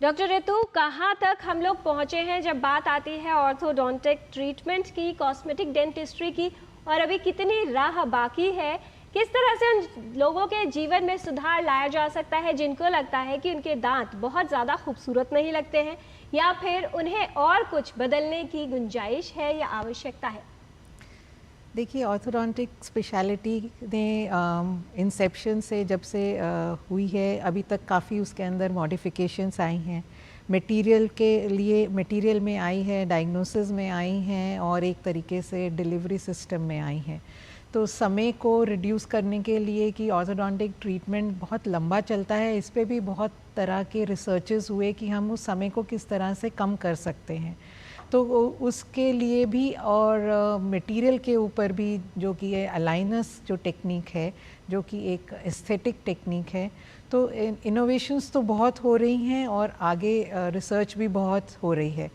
Speaker 1: डॉक्टर रितु, कहाँ तक हम लोग पहुँचे हैं जब बात आती है ऑर्थोडोंटिक ट्रीटमेंट की, कॉस्मेटिक डेंटिस्ट्री की, और अभी कितनी राह बाकी है? किस तरह से उन लोगों के जीवन में सुधार लाया जा सकता है जिनको लगता है कि उनके दांत बहुत ज़्यादा खूबसूरत नहीं लगते हैं, या फिर उन्हें और कुछ बदलने की गुंजाइश है या आवश्यकता है?
Speaker 2: देखिए, ऑर्थोडोंटिक स्पेशलिटी ने इंसेप्शन से जब से हुई है अभी तक काफ़ी उसके अंदर मॉडिफिकेशंस आई हैं। मटेरियल के लिए मटेरियल में आई है, डायग्नोसिस में आई हैं, और एक तरीके से डिलीवरी सिस्टम में आई हैं। तो समय को रिड्यूस करने के लिए कि ऑर्थोडोंटिक ट्रीटमेंट बहुत लंबा चलता है, इस पे भी बहुत तरह के रिसर्चेस हुए कि हम उस समय को किस तरह से कम कर सकते हैं। तो उसके लिए भी और मटेरियल के ऊपर भी, जो कि ये अलाइनस जो टेक्निक है, जो कि एक एस्थेटिक टेक्निक है, तो इनोवेशंस तो बहुत हो रही हैं और आगे रिसर्च भी बहुत हो रही है।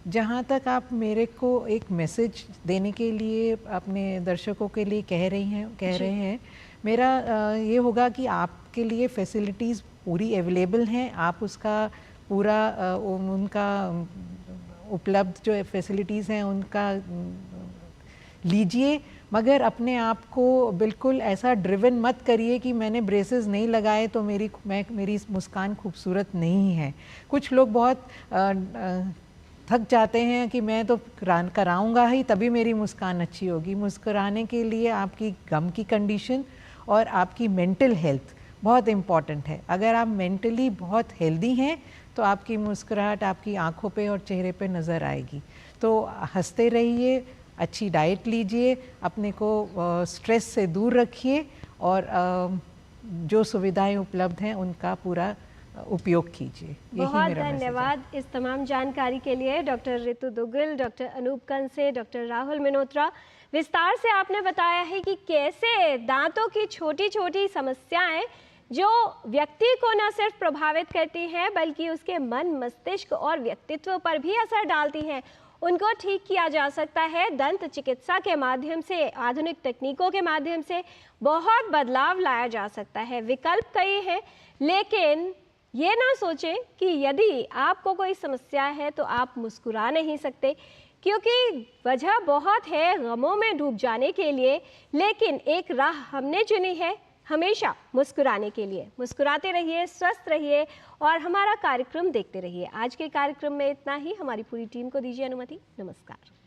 Speaker 2: जहाँ तक आप मेरे को एक मैसेज देने के लिए अपने दर्शकों के लिए कह रहे हैं, मेरा ये होगा कि आपके लिए फैसिलिटीज़ पूरी अवेलेबल हैं। आप उसका पूरा उनका उपलब्ध जो फैसिलिटीज़ हैं उनका लीजिए, मगर अपने आप को बिल्कुल ऐसा ड्रिवन मत करिए कि मैंने ब्रेसेस नहीं लगाए तो मेरी मुस्कान खूबसूरत नहीं है। कुछ लोग बहुत थक जाते हैं कि मैं तो कराऊंगा ही तभी मेरी मुस्कान अच्छी होगी। मुस्कुराने के लिए आपकी गम की कंडीशन और आपकी मेंटल हेल्थ बहुत इम्पॉर्टेंट है। अगर आप मेंटली बहुत हेल्दी हैं तो आपकी मुस्कुराहट आपकी आँखों पे और चेहरे पे नज़र आएगी। तो हंसते रहिए, अच्छी डाइट लीजिए, अपने को स्ट्रेस से दूर रखिए और जो सुविधाएं उपलब्ध हैं उनका पूरा उपयोग कीजिए।
Speaker 1: बहुत धन्यवाद इस तमाम जानकारी के लिए doctor Ritu Duggal, doctor Anoop कंसे, doctor Rahul मिनोत्रा। विस्तार से आपने बताया है कि कैसे दांतों की छोटी छोटी समस्याएं जो व्यक्ति को न सिर्फ प्रभावित करती हैं बल्कि उसके मन, मस्तिष्क और व्यक्तित्व पर भी असर डालती हैं, उनको ठीक किया जा सकता है दंत चिकित्सा के माध्यम से। आधुनिक तकनीकों के माध्यम से बहुत बदलाव लाया जा सकता है। विकल्प कई हैं, लेकिन ये ना सोचें कि यदि आपको कोई समस्या है तो आप मुस्कुरा नहीं सकते, क्योंकि वजह बहुत है गमों में डूब जाने के लिए, लेकिन एक राह हमने चुनी है हमेशा मुस्कुराने के लिए। मुस्कुराते रहिए, स्वस्थ रहिए और हमारा कार्यक्रम देखते रहिए। आज के कार्यक्रम में इतना ही। हमारी पूरी टीम को दीजिए अनुमति। नमस्कार।